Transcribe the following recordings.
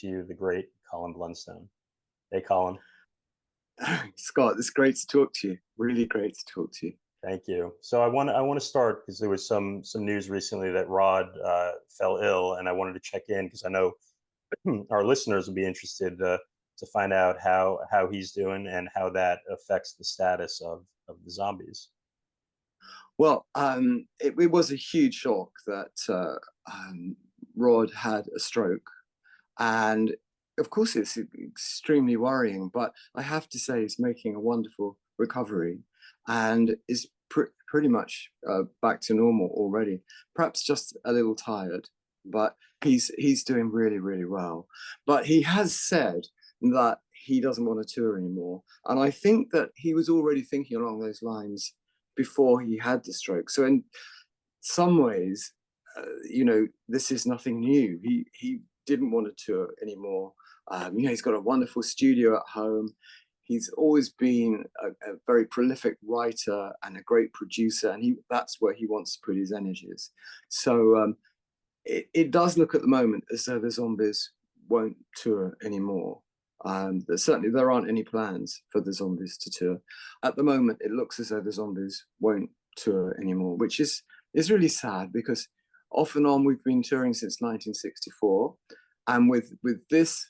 to you, the great Colin Blunstone. Hey, Colin. Scott, it's great to talk to you. Really great to talk to you. Thank you. So I want to start because there was some news recently that Rod fell ill, and I wanted to check in because I know our listeners will be interested to find out how he's doing and how that affects the status of the zombies. Well, it was a huge shock that Rod had a stroke, and of course it's extremely worrying. But I have to say, he's making a wonderful recovery, and is pretty much back to normal already. Perhaps just a little tired, but he's doing really, really well. But he has said that he doesn't want to tour anymore, and I think that he was already thinking along those lines before he had the stroke. So in some ways, this is nothing new. He didn't want to tour anymore. He's got a wonderful studio at home. He's always been a very prolific writer and a great producer, and that's where he wants to put his energies. So it does look at the moment as though the Zombies won't tour anymore. Certainly there aren't any plans for the Zombies to tour. At the moment, it looks as though the Zombies won't tour anymore, which is really sad, because off and on we've been touring since 1964, and with this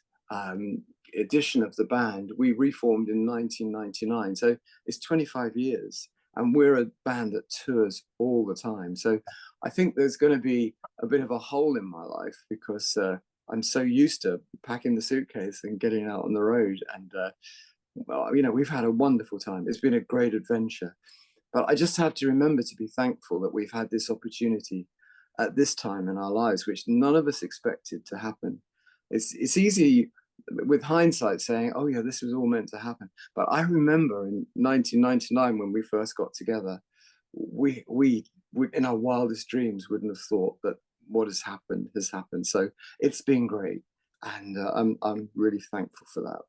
edition of the band, we reformed in 1999. So it's 25 years, and we're a band that tours all the time. So I think there's going to be a bit of a hole in my life, because I'm so used to packing the suitcase and getting out on the road. And we've had a wonderful time. It's been a great adventure. But I just have to remember to be thankful that we've had this opportunity at this time in our lives, which none of us expected to happen. It's easy with hindsight saying, oh yeah, this was all meant to happen. But I remember in 1999, when we first got together, we in our wildest dreams wouldn't have thought that what has happened. So it's been great, and I'm really thankful for that.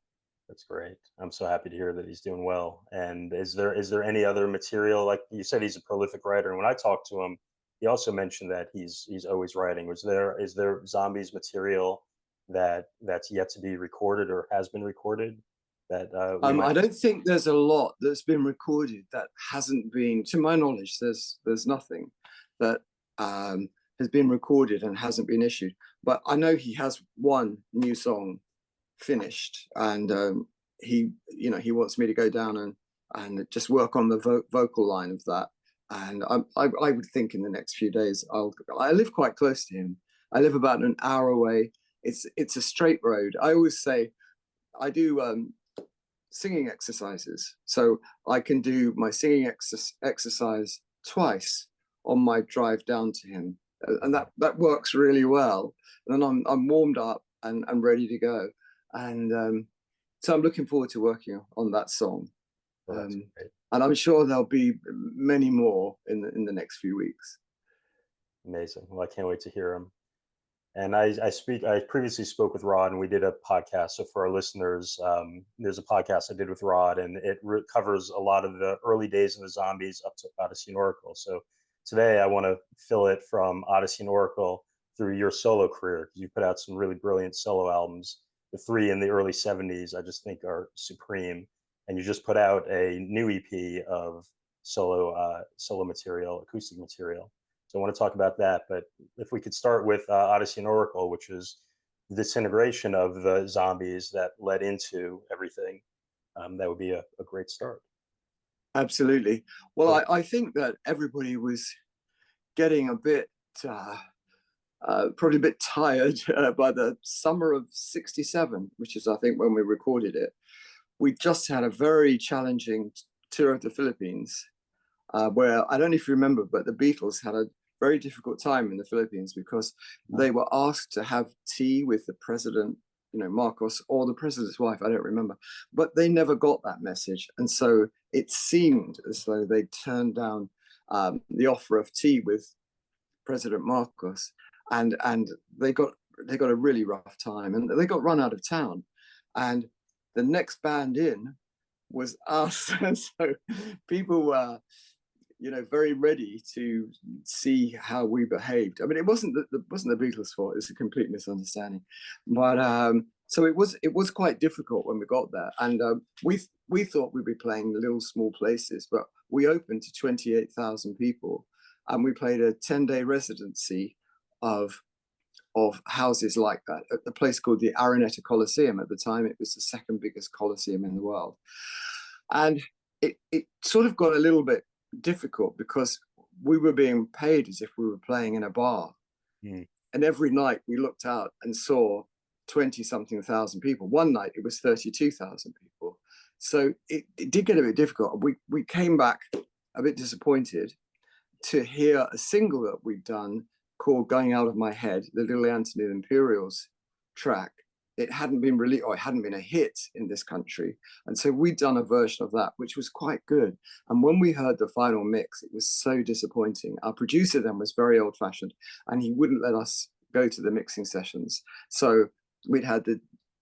That's great. I'm so happy to hear that he's doing well. And is there any other material? Like you said, he's a prolific writer, and when I talked to him, he also mentioned that he's always writing. Is there zombies material that's yet to be recorded or has been recorded that I don't think there's a lot that's been recorded that hasn't been, to my knowledge, there's nothing that has been recorded and hasn't been issued. But I know he has one new song finished, and he wants me to go down and just work on the vocal line of that. And I would think in the next few days I live quite close to him. I live about an hour away. It's a straight road. I always say I do singing exercises, so I can do my singing exercise twice on my drive down to him, and that works really well. And then I'm warmed up and ready to go. And so I'm looking forward to working on that song. And I'm sure there'll be many more in the next few weeks. Amazing. Well, I can't wait to hear him. And I previously spoke with Rod, and we did a podcast. So for our listeners, there's a podcast I did with Rod, and it covers a lot of the early days of the Zombies up to Odessey and Oracle. So today I want to fill it from Odessey and Oracle through your solo career, because you put out some really brilliant solo albums. The three in the early 70s, I just think, are supreme. And you just put out a new EP of solo material, acoustic material. So I want to talk about that. But if we could start with Odessey and Oracle, which is the disintegration of the Zombies that led into everything, that would be a great start. Absolutely. Well, I think that everybody was getting a bit, probably a bit tired by the summer of '67, which is, I think, when we recorded it. We just had a very challenging tour of the Philippines, where, I don't know if you remember, but the Beatles had a very difficult time in the Philippines, because they were asked to have tea with the president, Marcos, or the president's wife, I don't remember, but they never got that message. And so it seemed as though they turned down the offer of tea with President Marcos, and they got a really rough time, and they got run out of town. And the next band in was us. And so people were very ready to see how we behaved. I mean, it wasn't the Beatles' fault. It's a complete misunderstanding. But so it was quite difficult when we got there, and we thought we'd be playing little small places, but we opened to 28,000 people, and we played a 10-day residency of houses like that at the place called the Araneta Coliseum. At the time, it was the second biggest coliseum in the world, and it sort of got a little bit difficult because we were being paid as if we were playing in a bar. And every night we looked out and saw 20-something thousand people. One night it was 32,000 people. So it did get a bit difficult. We came back a bit disappointed to hear a single that we'd done called Going Out of My Head, the Little Anthony and Imperials track. It hadn't been released, or it hadn't been a hit in this country. And so we'd done a version of that, which was quite good. And when we heard the final mix, it was so disappointing. Our producer then was very old fashioned, and he wouldn't let us go to the mixing sessions. So we'd had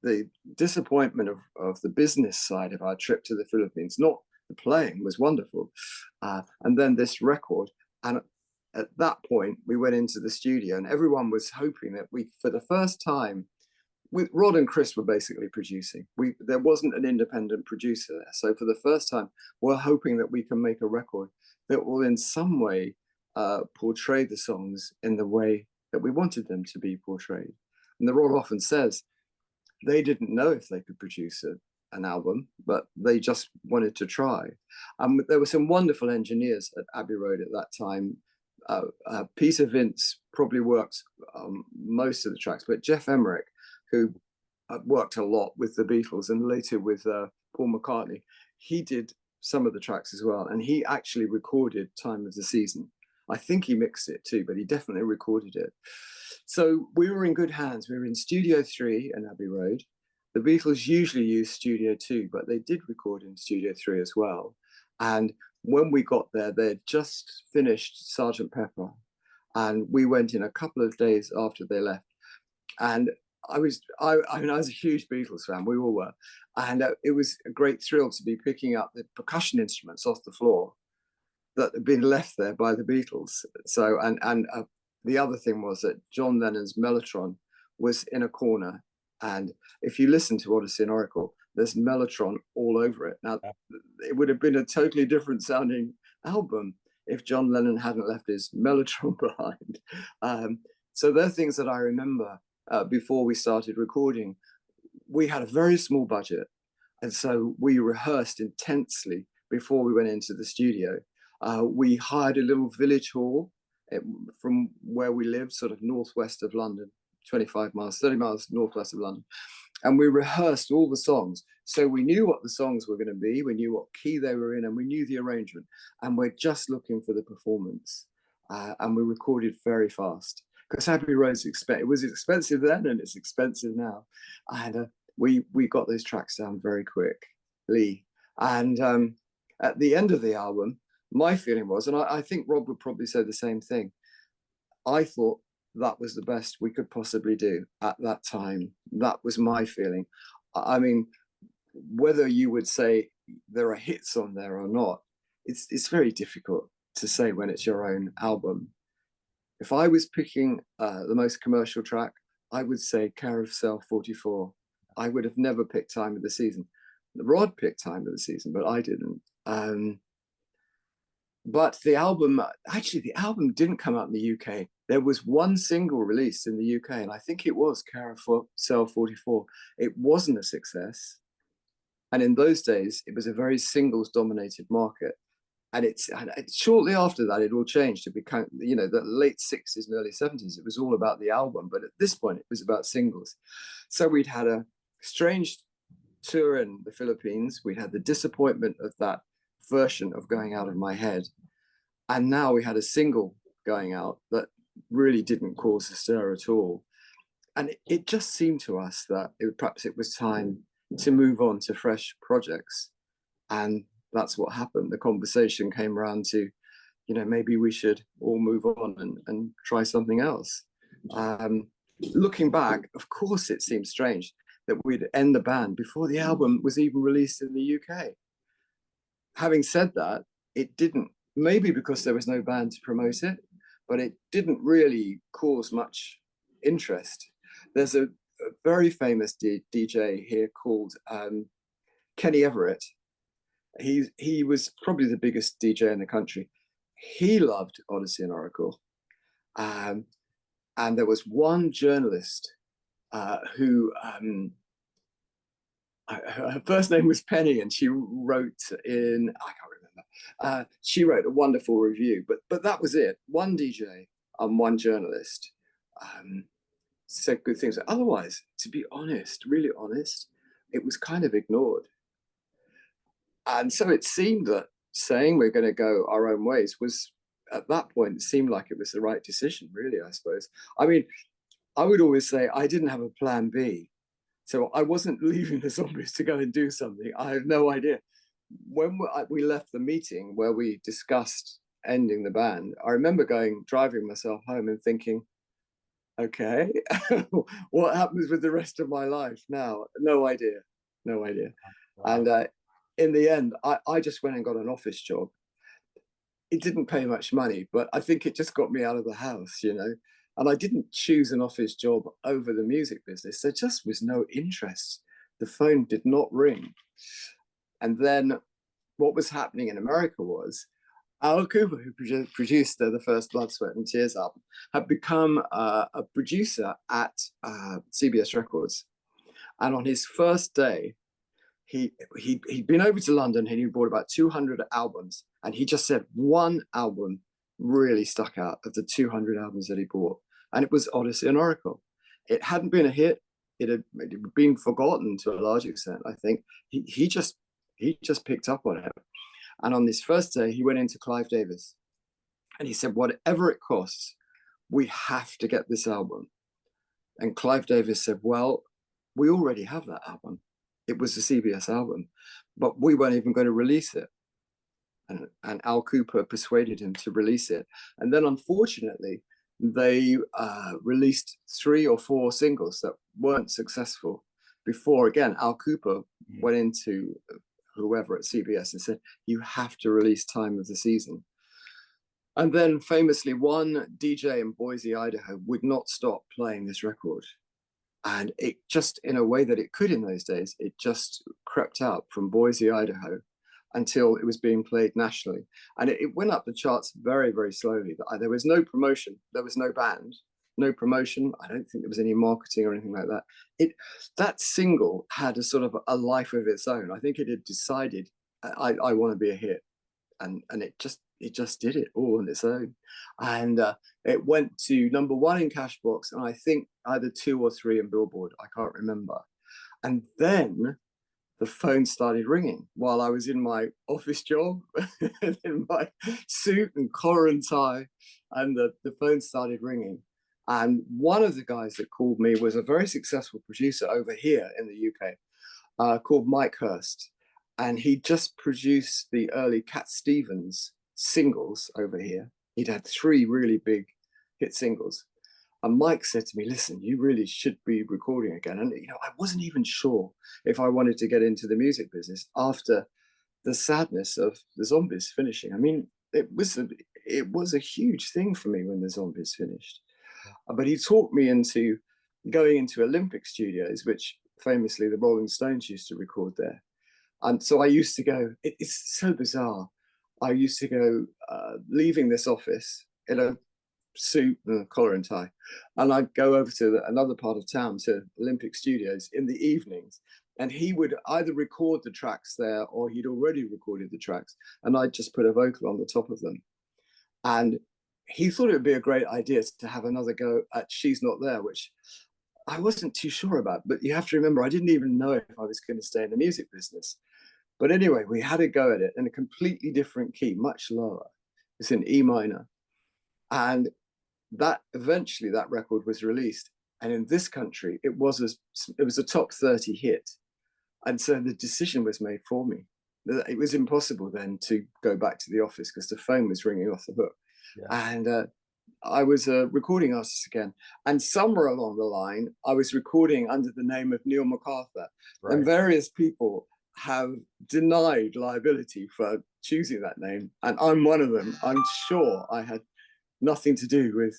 the disappointment of the business side of our trip to the Philippines. Not the playing was wonderful. And then this record. And at that point, we went into the studio, and everyone was hoping that we, for the first time, Rod and Chris were basically producing. There wasn't an independent producer there. So for the first time, we're hoping that we can make a record that will in some way portray the songs in the way that we wanted them to be portrayed. And the Rod often says they didn't know if they could produce an album, but they just wanted to try. There were some wonderful engineers at Abbey Road at that time. Peter Vince probably worked most of the tracks, but Jeff Emmerich, who worked a lot with the Beatles and later with Paul McCartney, he did some of the tracks as well. And he actually recorded Time of the Season. I think he mixed it too, but he definitely recorded it. So we were in good hands. We were in Studio 3 in Abbey Road. The Beatles usually use Studio 2, but they did record in Studio 3 as well. And when we got there, they had just finished Sgt. Pepper. And we went in a couple of days after they left. And I was a huge Beatles fan. We all were, and it was a great thrill to be picking up the percussion instruments off the floor that had been left there by the Beatles. So, and the other thing was that John Lennon's Mellotron was in a corner, and if you listen to Odessey and Oracle, there's Mellotron all over it. Now, it would have been a totally different sounding album if John Lennon hadn't left his Mellotron behind. So they're things that I remember. Before we started recording, we had a very small budget, and so we rehearsed intensely before we went into the studio. We hired a little village hall from where we lived, sort of northwest of London, 25 miles, 30 miles northwest of London, and we rehearsed all the songs. So we knew what the songs were going to be, we knew what key they were in, and we knew the arrangement, and we're just looking for the performance. And we recorded very fast. Because Abbey Road's it was expensive then, and it's expensive now. And we got those tracks down very quickly. And at the end of the album, my feeling was, and I think Rob would probably say the same thing, I thought that was the best we could possibly do at that time. That was my feeling. I mean, whether you would say there are hits on there or not, it's very difficult to say when it's your own album. If I was picking the most commercial track, I would say Carousel 44. I would have never picked Time of the Season. Rod picked Time of the Season, but I didn't. But the album didn't come out in the UK. There was one single released in the UK, and I think it was Carousel 44. It wasn't a success. And in those days, it was a very singles-dominated market. And shortly after that, it all changed to become, the late 60s and early 70s. It was all about the album. But at this point, it was about singles. So we'd had a strange tour in the Philippines. We'd had the disappointment of that version of Going Out of My Head. And now we had a single going out that really didn't cause a stir at all. And it just seemed to us that perhaps it was time to move on to fresh projects. And that's what happened. The conversation came around to, maybe we should all move on and try something else. Looking back, of course, it seems strange that we'd end the band before the album was even released in the UK. Having said that, it didn't maybe because there was no band to promote it, but it didn't really cause much interest. There's a very famous DJ here called Kenny Everett. He was probably the biggest DJ in the country. He loved Odessey and Oracle. And there was one journalist who, her first name was Penny, and she wrote in, I can't remember, she wrote a wonderful review, but that was it. One DJ and one journalist said good things. Otherwise, to be honest, really honest, it was kind of ignored. And so it seemed that saying we're going to go our own ways was, at that point, it seemed like it was the right decision, really, I suppose. I mean, I would always say I didn't have a plan B. So I wasn't leaving the Zombies to go and do something. I have no idea. When we left the meeting where we discussed ending the band, I remember driving myself home and thinking, okay, what happens with the rest of my life now? No idea, no idea. Wow. And in the end, I just went and got an office job. It didn't pay much money, but I think it just got me out of the house, you know. And I didn't choose an office job over the music business. There just was no interest. The phone did not ring. And then what was happening in America was Al Cooper, who produced the first Blood, Sweat and Tears album, had become a producer at CBS Records. And on his first day, he'd been over to London and he bought about 200 albums. And he just said one album really stuck out of the 200 albums that he bought. And it was Odessey and Oracle. It hadn't been a hit. It had been forgotten to a large extent, I think. He just picked up on it. And on this first day, he went into Clive Davis and he said, whatever it costs, we have to get this album. And Clive Davis said, well, we already have that album. It was a CBS album, but we weren't even going to release it. And Al Cooper persuaded him to release it. And then unfortunately, they released 3 or 4 singles that weren't successful before, again, Al Cooper went into whoever at CBS and said, you have to release Time of the Season. And then famously, one DJ in Boise, Idaho would not stop playing this record. And it just, in a way that it could in those days, it just crept out from Boise, Idaho, until it was being played nationally. And it went up the charts very, very slowly. There was no promotion. There was no band, no promotion. I don't think there was any marketing or anything like that. That single had a sort of a life of its own. I think it had decided, I want to be a hit. And it just did it all on its own. And it went to #1 in Cashbox, and I think either 2 or 3 in Billboard. I can't remember. And then the phone started ringing while I was in my office job, in my suit and collar and tie, and the phone started ringing. And one of the guys that called me was a very successful producer over here in the UK called Mike Hurst. And he just produced the early Cat Stevens singles over here. He'd had 3 really big hit singles. And Mike said to me, listen, you really should be recording again. And, you know, I wasn't even sure if I wanted to get into the music business after the sadness of the Zombies finishing. I mean, it was a huge thing for me when the Zombies finished. But he talked me into going into Olympic Studios, which famously the Rolling Stones used to record there. And so I used to go, it's so bizarre. I used to go leaving this office in a suit and a collar and tie, and I'd go over to another part of town to Olympic Studios in the evenings, and he would either record the tracks there or he'd already recorded the tracks, and I'd just put a vocal on the top of them. And he thought it would be a great idea to have another go at She's Not There, which I wasn't too sure about, but you have to remember, I didn't even know if I was going to stay in the music business. But anyway, we had a go at it in a completely different key, much lower. It's in E minor. And that eventually that record was released. And in this country, it was a top 30 hit. And so the decision was made for me. It was impossible then to go back to the office because the phone was ringing off the hook. Yeah. And I was a recording artist again. And somewhere along the line, I was recording under the name of Neil MacArthur. Right. And various people have denied liability for choosing that name, and I'm one of them. I'm sure I had nothing to do with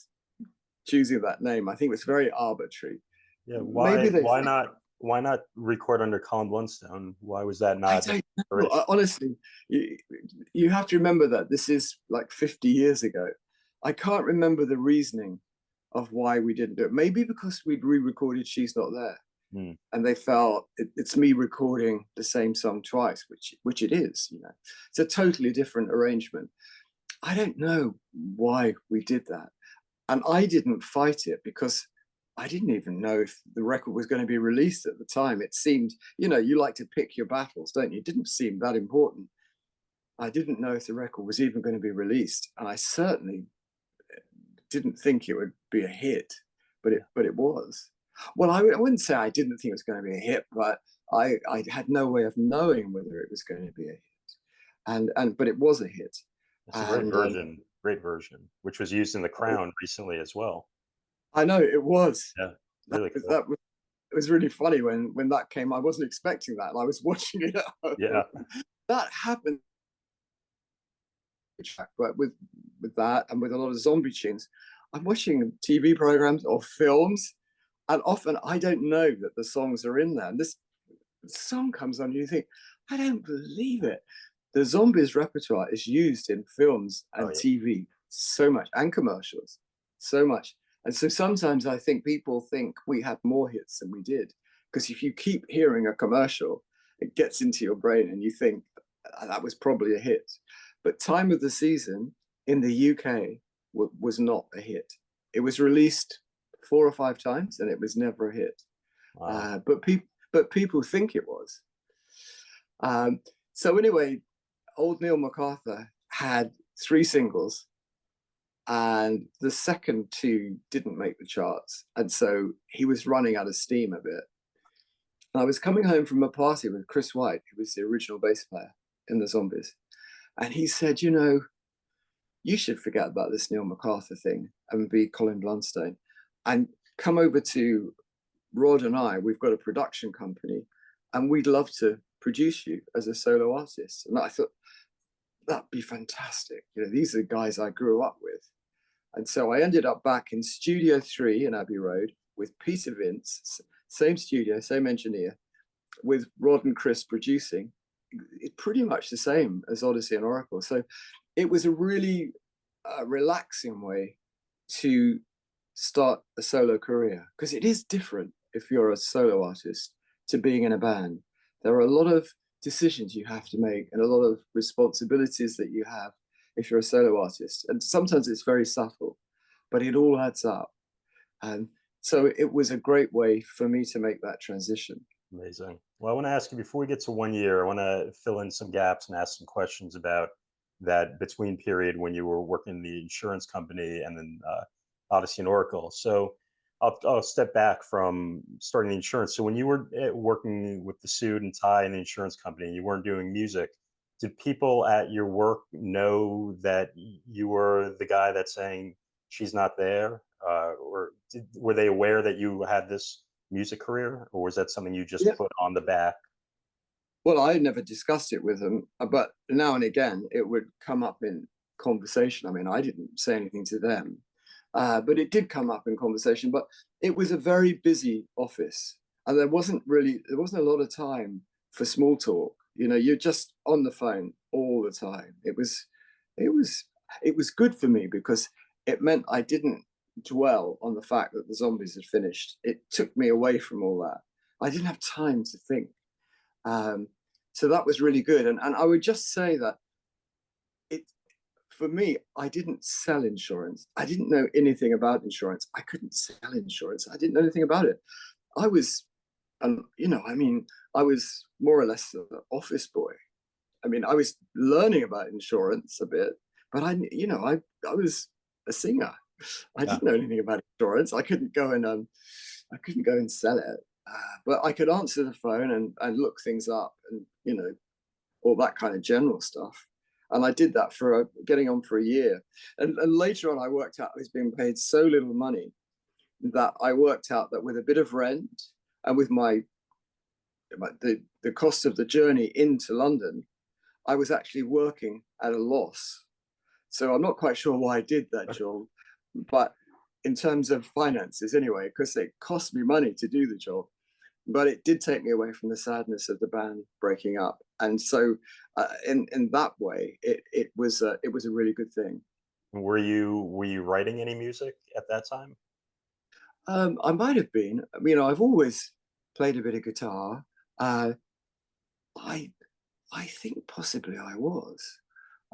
choosing that name. I think it was very arbitrary. Yeah, Maybe they why not record under Colin Blunstone? Why was that I not don't know. Honestly, you have to remember that this is like 50 years ago. I can't remember the reasoning of why we didn't do it. Maybe because we'd re-recorded She's Not There. And they felt it's me recording the same song twice, which it is, you know. It's a totally different arrangement. I don't know why we did that. And I didn't fight it because I didn't even know if the record was going to be released at the time. It seemed, you know, you like to pick your battles, don't you? It didn't seem that important. I didn't know if the record was even going to be released. And I certainly didn't think it would be a hit, but it was. Well, I wouldn't say I didn't think it was going to be a hit, but I had no way of knowing whether it was going to be a hit. But it was a hit. It's a great version, which was used in The Crown recently as well. I know it was. Yeah, really cool. It was really funny when that came. I wasn't expecting that, and I was watching it. Yeah, that happened. But with that and with a lot of zombie tunes, I'm watching TV programs or films, and often I don't know that the songs are in there. And this song comes on, and you think, I don't believe it. The Zombies repertoire is used in films and TV so much, and commercials so much. And so sometimes I think people think we had more hits than we did, because if you keep hearing a commercial, it gets into your brain and you think that was probably a hit. But Time of the Season in the UK was not a hit. It was released 4 or 5 times and it was never a hit. Wow. But people think it was. So anyway, old Neil MacArthur had 3 singles, and the second 2 didn't make the charts, and so he was running out of steam a bit. And I was coming home from a party with Chris White, who was the original bass player in the Zombies, and he said, you know, you should forget about this Neil MacArthur thing and be Colin Blunstone, and come over to Rod and I. We've got a production company, and we'd love to produce you as a solo artist. And I thought, that'd be fantastic. You know, these are the guys I grew up with. And so I ended up back in Studio 3 in Abbey Road with Peter Vince, same studio, same engineer, with Rod and Chris producing. It's pretty much the same as Odessey and Oracle. So it was a really relaxing way to start a solo career, because it is different if you're a solo artist to being in a band. There are a lot of decisions you have to make and a lot of responsibilities that you have if you're a solo artist. And sometimes it's very subtle, but it all adds up. And so it was a great way for me to make that transition. Amazing. Well, I want to ask you, before we get to 1 year, I want to fill in some gaps and ask some questions about that between period when you were working in the insurance company and then Odessey and Oracle. So I'll step back from starting the insurance. So when you were working with the suit and tie in the insurance company, and you weren't doing music, did people at your work know that you were the guy that's saying she's not there? Or were they aware that you had this music career, or was that something you just put on the back? Well, I never discussed it with them, but now and again it would come up in conversation. I mean, I didn't say anything to them, but it did come up in conversation. But it was a very busy office, and there wasn't a lot of time for small talk. You know, you're just on the phone all the time. It was good for me because it meant I didn't dwell on the fact that the Zombies had finished. It took me away from all that. I didn't have time to think. So that was really good. And I would just say that for me, I didn't sell insurance. I didn't know anything about insurance. I couldn't sell insurance. I didn't know anything about it. I was, I was more or less an office boy. I mean, I was learning about insurance a bit, but I was a singer. I didn't know anything about insurance. I couldn't go and sell it. But I could answer the phone and look things up and, all that kind of general stuff. And I did that for getting on for a year. And later on, I worked out I was being paid so little money that I worked out that with a bit of rent and with my the cost of the journey into London, I was actually working at a loss. So I'm not quite sure why I did that job, but in terms of finances anyway, because it cost me money to do the job, but it did take me away from the sadness of the band breaking up. And so in that way, it was a really good thing. Were you writing any music at that time? I might have been. You know, I've always played a bit of guitar. I I think possibly I was.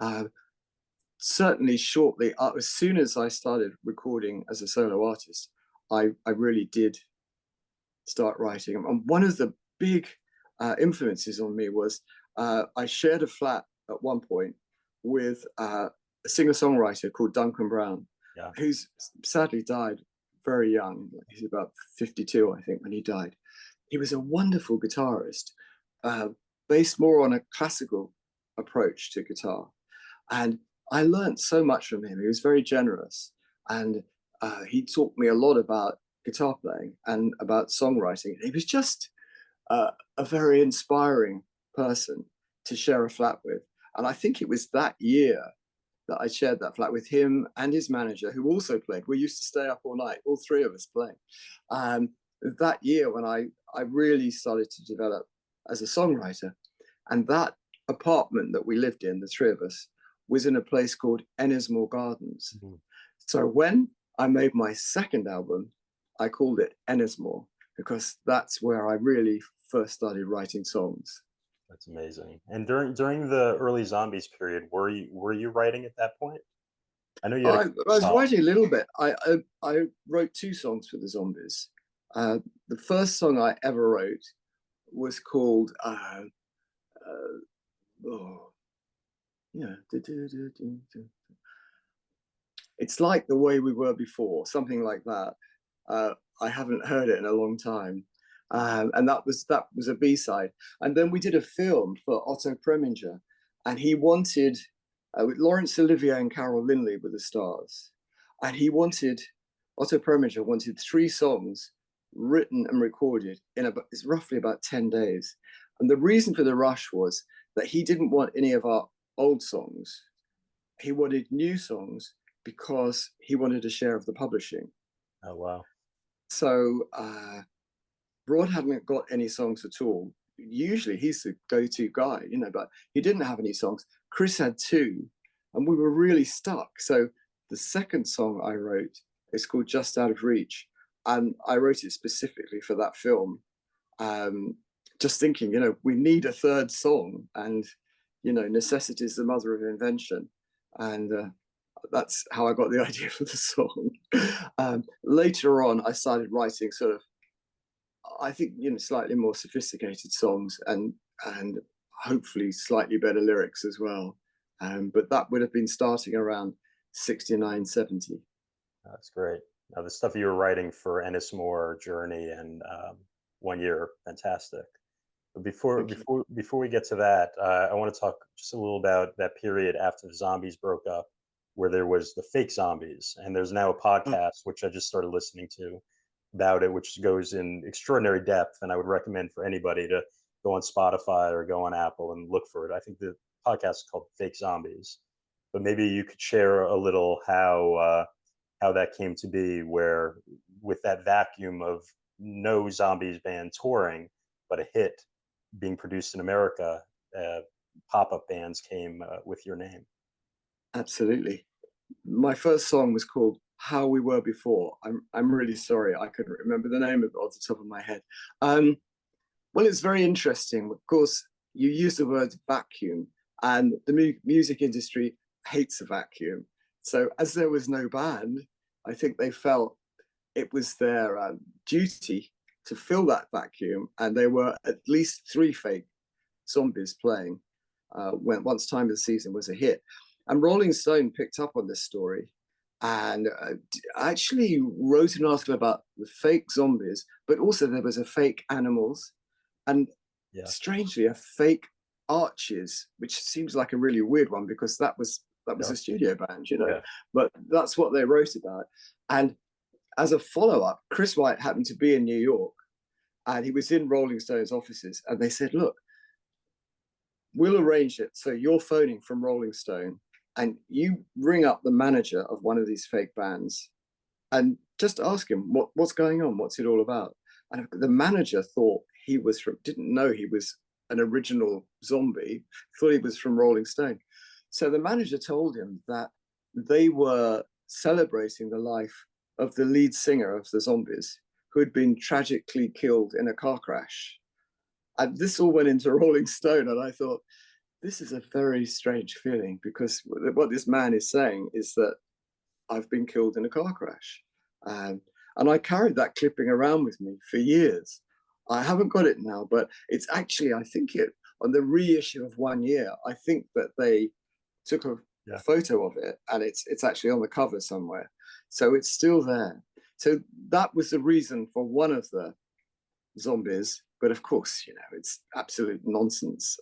Uh, Certainly shortly, as soon as I started recording as a solo artist, I really did start writing. And one of the big influences on me was I shared a flat at one point with a singer-songwriter called Duncan Brown, Yeah. who's sadly died very young. He's about 52, I think, when he died. He was a wonderful guitarist, based more on a classical approach to guitar. And I learned so much from him. He was very generous, and he taught me a lot about guitar playing and about songwriting. He was just a very inspiring person to share a flat with. And I think it was that year that I shared that flat with him and his manager, who also played. We used to stay up all night, all three of us playing. That year when I really started to develop as a songwriter. And that apartment that we lived in, the three of us, was in a place called Ennismore Gardens. Mm-hmm. So when I made my second album, I called it Ennismore, because that's where I really first started writing songs. That's amazing. And during the early Zombies period, were you writing at that point? I know you. I was writing a little bit. I wrote two songs for the Zombies. The first song I ever wrote was called It's Like the Way We Were Before, something like that. I haven't heard it in a long time. And that was a B-side. And then we did a film for Otto Preminger, and he wanted, with Laurence Olivier and Carol Lindley were the stars, and Otto Preminger wanted 3 songs written and recorded in it's roughly about 10 days. And the reason for the rush was that he didn't want any of our old songs. He wanted new songs because he wanted a share of the publishing. Oh, wow. So Rod hadn't got any songs at all. Usually he's the go-to guy, you know, but he didn't have any songs. Chris had 2, and we were really stuck. So the second song I wrote is called Just Out of Reach, and I wrote it specifically for that film. Just thinking, you know, we need a third song, and, you know, necessity is the mother of invention. And that's how I got the idea for the song. Later on, I started writing sort of, I think, you know, slightly more sophisticated songs and hopefully slightly better lyrics as well. But that would have been starting around 69, 70. That's great. Now, the stuff you were writing for Ennismore, Journey, and 1 Year, fantastic. But before we get to that, I want to talk just a little about that period after the Zombies broke up, where there was the fake Zombies, and there's now a podcast which I just started listening to about it, which goes in extraordinary depth, and I would recommend for anybody to go on Spotify or go on Apple and look for it. I think the podcast is called Fake Zombies, but maybe you could share a little how that came to be, where with that vacuum of no Zombies band touring, but a hit being produced in America, pop-up bands came with your name. Absolutely. My first song was called How We Were Before. I'm really sorry, I couldn't remember the name of it off the top of my head. Well, it's very interesting. Of course, you use the word vacuum, and the music industry hates a vacuum. So as there was no band, I think they felt it was their duty to fill that vacuum, and there were at least 3 fake Zombies playing once Time of the Season was a hit. And Rolling Stone picked up on this story and actually wrote an article about the fake Zombies, but also there was a fake Animals, and strangely a fake Arches, which seems like a really weird one because that was a studio band, you know. Yeah. But that's what they wrote about. And as a follow-up, Chris White happened to be in New York, and he was in Rolling Stone's offices, and they said, look, we'll arrange it so you're phoning from Rolling Stone and you ring up the manager of one of these fake bands and just ask him what's going on, what's it all about. And the manager thought he was from, didn't know he was an original Zombie, thought he was from Rolling Stone. So the manager told him that they were celebrating the life of the lead singer of the Zombies, who had been tragically killed in a car crash. And this all went into Rolling Stone, and I thought, this is a very strange feeling, because what this man is saying is that I've been killed in a car crash. And I carried that clipping around with me for years. I haven't got it now, but it's actually, I think on the reissue of 1 year, I think that they took a photo of it, and it's actually on the cover somewhere. So it's still there. So that was the reason for one of the Zombies. But of course, it's absolute nonsense.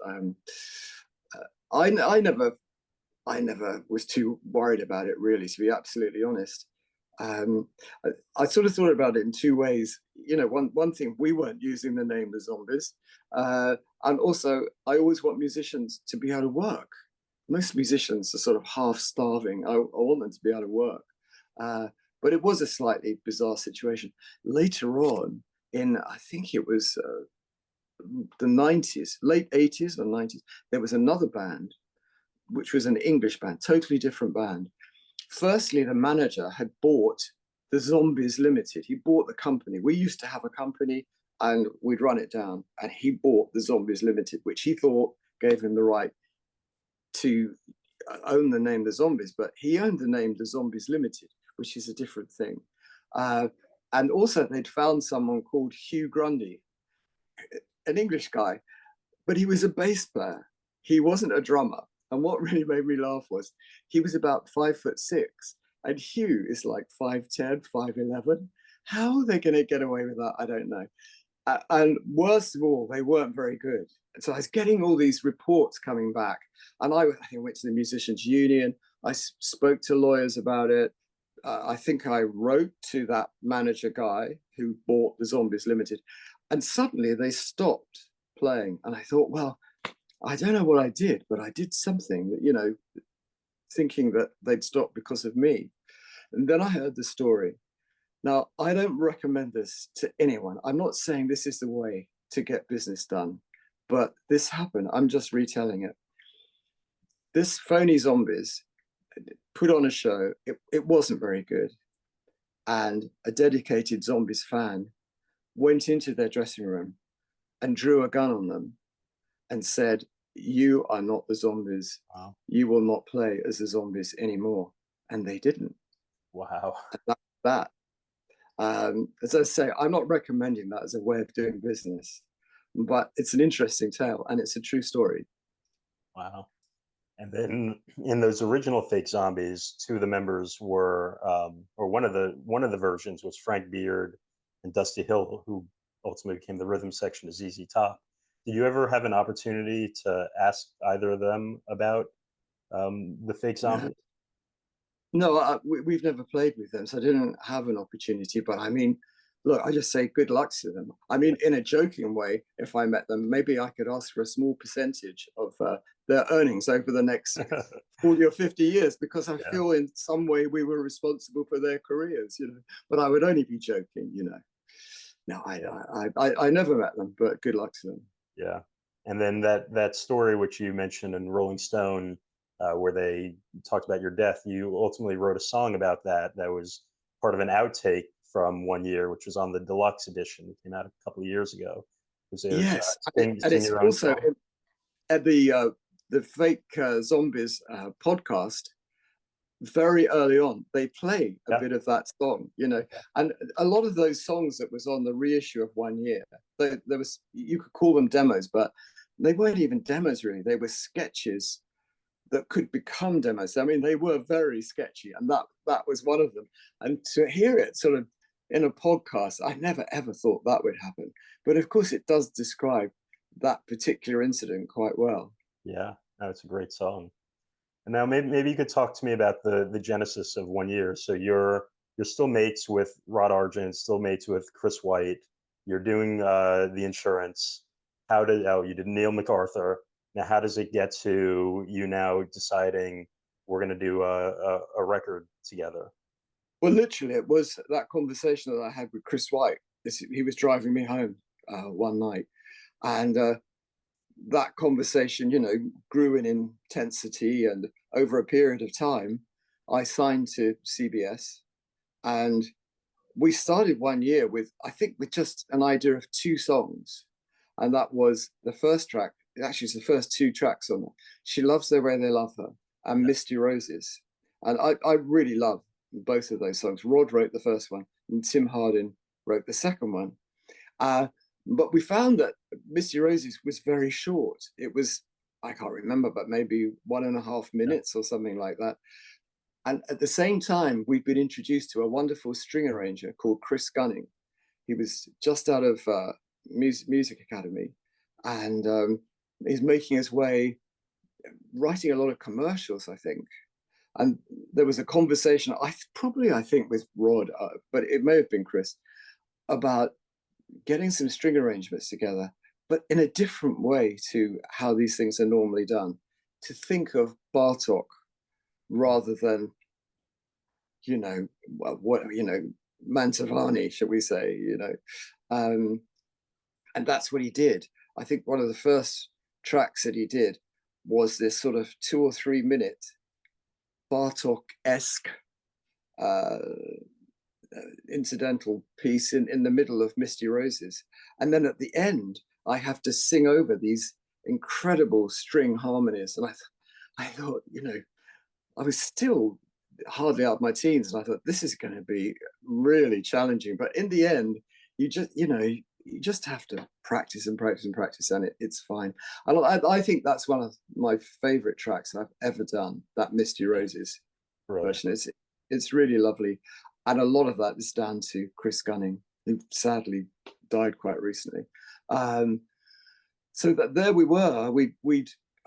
I never was too worried about it, really, to be absolutely honest. I sort of thought about it in two ways. One thing, we weren't using the name The Zombies, and also I always want musicians to be able to work. Most musicians are sort of half starving. I want them to be able to work, but it was a slightly bizarre situation. Later on, I think it was the 90s, late 80s or 90s, there was another band, which was an English band, totally different band. Firstly, the manager had bought the Zombies Limited. He bought the company. We used to have a company and we'd run it down, and he bought the Zombies Limited, which he thought gave him the right to own the name The Zombies, but he owned the name The Zombies Limited, which is a different thing. And also they'd found someone called Hugh Grundy, an English guy, but he was a bass player. He wasn't a drummer. And what really made me laugh was he was about 5'6", and Hugh is like 5'10", 5'11". How are they going to get away with that? I don't know. And worst of all, they weren't very good. So I was getting all these reports coming back, and I went to the Musicians Union. I spoke to lawyers about it. I think I wrote to that manager guy who bought the Zombies Limited, and suddenly they stopped playing. And I thought, well, I don't know what I did, but I did something that, thinking that they'd stop because of me. And then I heard the story. Now, I don't recommend this to anyone. I'm not saying this is the way to get business done, but this happened. I'm just retelling it. This phony Zombies put on a show. It wasn't very good. And a dedicated Zombies fan went into their dressing room and drew a gun on them and said, "You are not the Zombies. Wow. You will not play as the Zombies anymore." And they didn't. Wow. And that. As I say, I'm not recommending that as a way of doing business, but it's an interesting tale, and it's a true story. Wow. And then in those original fake Zombies, two of the members were, or one of the versions was Frank Beard and Dusty Hill, who ultimately became the rhythm section of ZZ Top. Did you ever have an opportunity to ask either of them about the fake Zombies? No, we've never played with them, so I didn't have an opportunity. But I mean, look, I just say good luck to them. I mean, in a joking way, if I met them, maybe I could ask for a small percentage of their earnings over the next 40 or 50 years, because I feel in some way we were responsible for their careers, But I would only be joking, No, I never met them, but good luck to them. Yeah. And then that story which you mentioned in Rolling Stone, where they talked about your death, you ultimately wrote a song about that was part of an outtake from 1 year, which was on the deluxe edition. It came out a couple of years ago. Yes, and Sing it's Your Own also Song. at the fake Zombies podcast. Very early on, they play a bit of that song, and a lot of those songs that was on the reissue of 1 year, there was, you could call them demos, but they weren't even demos really. They were sketches that could become demos. I mean, they were very sketchy, and that was one of them. And to hear it sort of in a podcast, I never ever thought that would happen. But of course, it does describe that particular incident quite well. Yeah, no, it's a great song. And now maybe you could talk to me about the genesis of 1 year. So you're still mates with Rod Argent, still mates with Chris White. you're doing the insurance. You did Neil MacArthur. Now, how does it get to you now deciding we're going to do a record together? Well, literally, it was that conversation that I had with Chris White. He was driving me home one night, and that conversation, grew in intensity. And over a period of time, I signed to CBS, and we started one year with, I think, with just an idea of 2 songs, and that was the first track. Actually, it's the first 2 tracks on it. She Loves the Way They Love Her and Yeah. Misty Roses, and I really love both of those songs. Rod wrote the first one, and Tim Hardin wrote the second one. But we found that Misty Roses was very short. It was, I can't remember, but maybe 1.5 minutes or something like that. And at the same time, we've been introduced to a wonderful string arranger called Chris Gunning. He was just out of music academy, and he's making his way, writing a lot of commercials, I think. And there was a conversation, I think with Rod, but it may have been Chris, about getting some string arrangements together, but in a different way to how these things are normally done. To think of Bartok rather than, Mantovani, shall we say, and that's what he did. I think one of the first tracks that he did was this sort of 2 or 3 minute Bartok-esque incidental piece in the middle of Misty Roses. And then at the end, I have to sing over these incredible string harmonies. And I thought, I was still hardly out of my teens, and I thought, this is going to be really challenging. But in the end, you just have to practice and practice and practice, and it's fine. And I think that's one of my favorite tracks I've ever done, that Misty Roses version. It's really lovely. And a lot of that is down to Chris Gunning, who sadly died quite recently. So that there we were.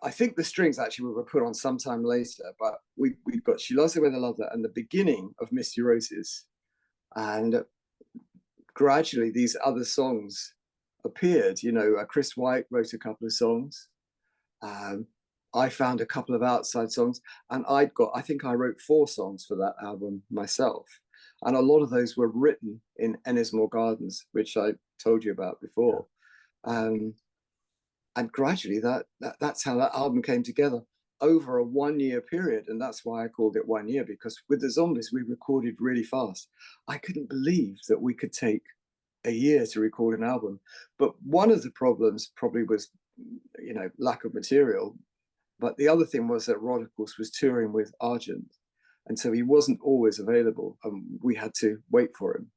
I think the strings actually were put on sometime later, but we've got She Loves the Way They Love Her and the beginning of Misty Roses. And gradually these other songs appeared. Chris White wrote a couple of songs. I found a couple of outside songs, and I think I wrote 4 songs for that album myself. And a lot of those were written in Ennismore Gardens, which I told you about before. And gradually that's how that album came together over a 1-year period. And that's why I called it 1 year, because with the Zombies, we recorded really fast. I couldn't believe that we could take a year to record an album. But one of the problems probably was, lack of material. But the other thing was that Rod, of course, was touring with Argent. And so he wasn't always available, and we had to wait for him.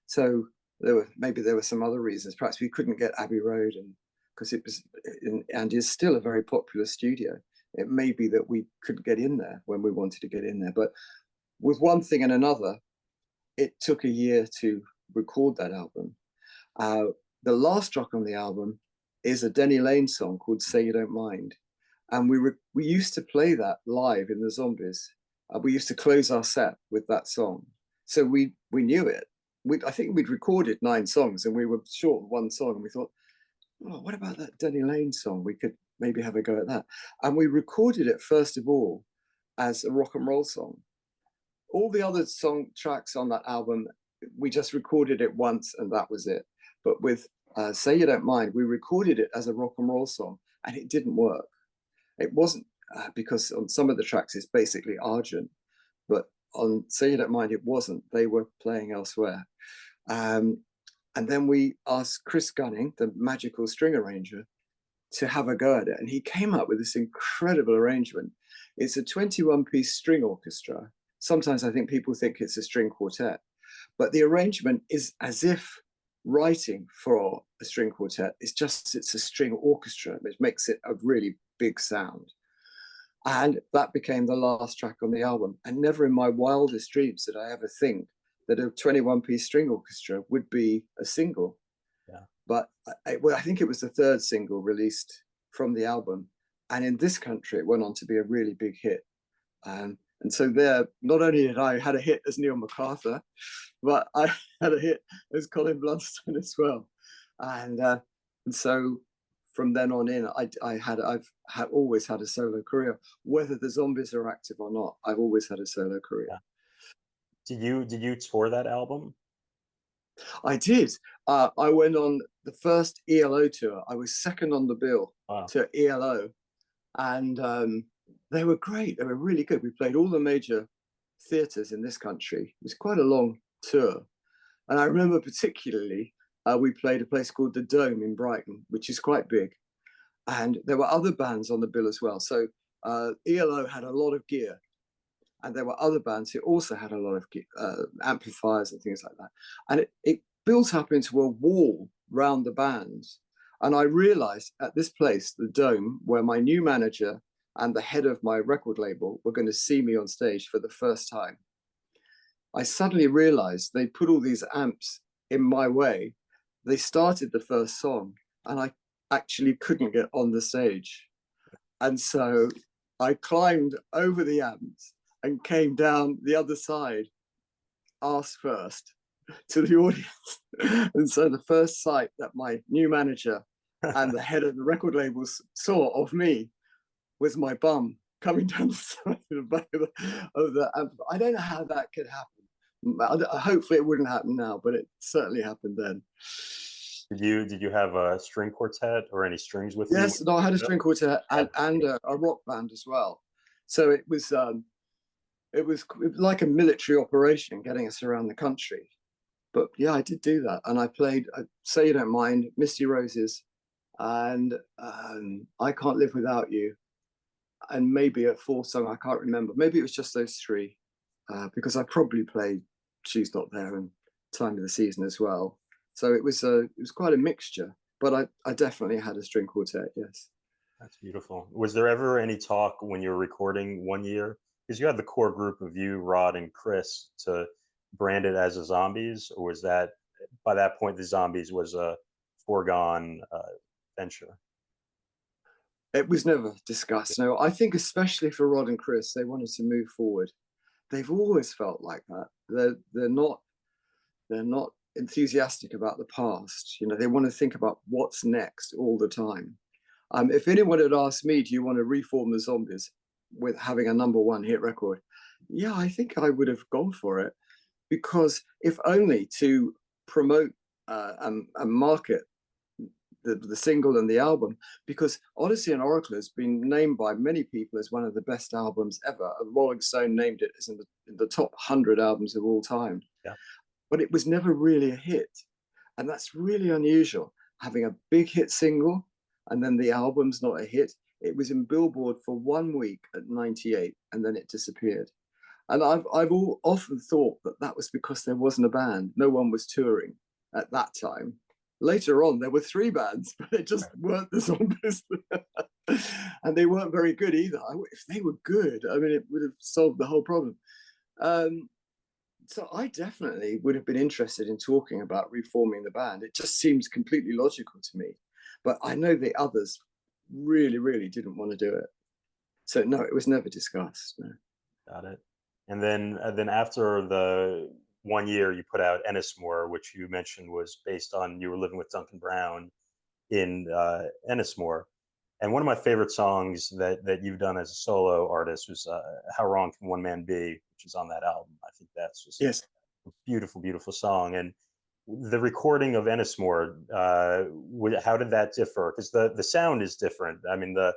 So there were some other reasons. Perhaps we couldn't get Abbey Road, and because it was and is still a very popular studio. It may be that we couldn't get in there when we wanted to get in there. But with one thing and another, it took a year to record that album. The last track on the album is a Denny Laine song called Say You Don't Mind. And we used to play that live in the Zombies. We used to close our set with that song. So we knew it. I think we'd recorded 9 songs, and we were short of 1 song. And we thought, what about that Denny Laine song? We could maybe have a go at that. And we recorded it, first of all, as a rock and roll song. All the other song tracks on that album, we just recorded it once, and that was it. But with Say You Don't Mind, we recorded it as a rock and roll song, and it didn't work. It wasn't because on some of the tracks it's basically Argent, but on Say You Don't Mind it wasn't. They were playing elsewhere. And then we asked Chris Gunning, the magical string arranger, to have a go at it. And he came up with this incredible arrangement. It's a 21-piece string orchestra. Sometimes I think people think it's a string quartet, but the arrangement is as if writing for a string quartet. It's a string orchestra, which makes it a really big sound. And that became the last track on the album. And never in my wildest dreams did I ever think that a 21-piece string orchestra would be a single. Yeah. But I think it was the 3rd single released from the album. And in this country, it went on to be a really big hit. And so there, not only did I had a hit as Neil MacArthur, but I had a hit as Colin Blunstone as well. And so from then on in, I've always had a solo career, whether the Zombies are active or not. I've always had a solo career. Yeah. Did you tour that album? I did. I went on the first ELO tour. I was second on the bill Wow. to ELO, and they were great. They were really good. We played all the major theatres in this country. It was quite a long tour, and I remember particularly we played a place called the Dome in Brighton, which is quite big, and there were other bands on the bill as well. So ELO had a lot of gear, and there were other bands who also had a lot of amplifiers and things like that. And it built up into a wall round the bands. And I realized at this place, the Dome, where my new manager and the head of my record label were going to see me on stage for the first time, I suddenly realized they put all these amps in my way. They started the first song, and I actually couldn't get on the stage. And so I climbed over the amps and came down the other side, ass first, to the audience. And so the first sight that my new manager and the head of the record labels saw of me was my bum coming down the side of the back of the amp. I don't know how that could happen. Hopefully it wouldn't happen now, but it certainly happened then. Did you have a string quartet or any strings with you? Yes, no, I had a string quartet and a rock band as well. So it was like a military operation getting us around the country. But yeah, I did do that. And I played Say You Don't Mind, Misty Roses, and I Can't Live Without You. And maybe a fourth song, I can't remember. Maybe it was just those three, because I probably played She's Not There and Time of the Season as well. So it was quite a mixture. But I definitely had a string quartet, yes. That's beautiful. Was there ever any talk when you were recording One Year? Because you had the core group of you, Rod and Chris, to brand it as a Zombies, or was that by that point the Zombies was a foregone venture? It was never discussed. No, I think especially for Rod and Chris, they wanted to move forward. They've always felt like that. They're not enthusiastic about the past. You know, they want to think about what's next all the time. If anyone had asked me, do you want to reform the Zombies with having a #1 hit record? Yeah, I think I would have gone for it, because if only to promote and market the single and the album, because Odessey and Oracle has been named by many people as one of the best albums ever. Rolling Stone named it as in the top 100 albums of all time. Yeah. But it was never really a hit. And that's really unusual, having a big hit single and then the album's not a hit. It was in Billboard for 1 week at 98, and then it disappeared. And I've often thought that was because there wasn't a band. No one was touring at that time. Later on, there were 3 bands, but they just weren't the Zombies. And they weren't very good either. If they were good, I mean, it would have solved the whole problem. So I definitely would have been interested in talking about reforming the band. It just seems completely logical to me. But I know the others really, really didn't want to do it. So no, it was never discussed. No. Got it. And then after the 1 year, you put out Ennismore, which you mentioned was based on you were living with Duncan Brown in Ennismore. And one of my favorite songs that you've done as a solo artist was "How Wrong Can One Man Be," which is on that album. I think that's just yes, a beautiful, beautiful song. And the recording of Ennismore, how did that differ? Because the sound is different. I mean, the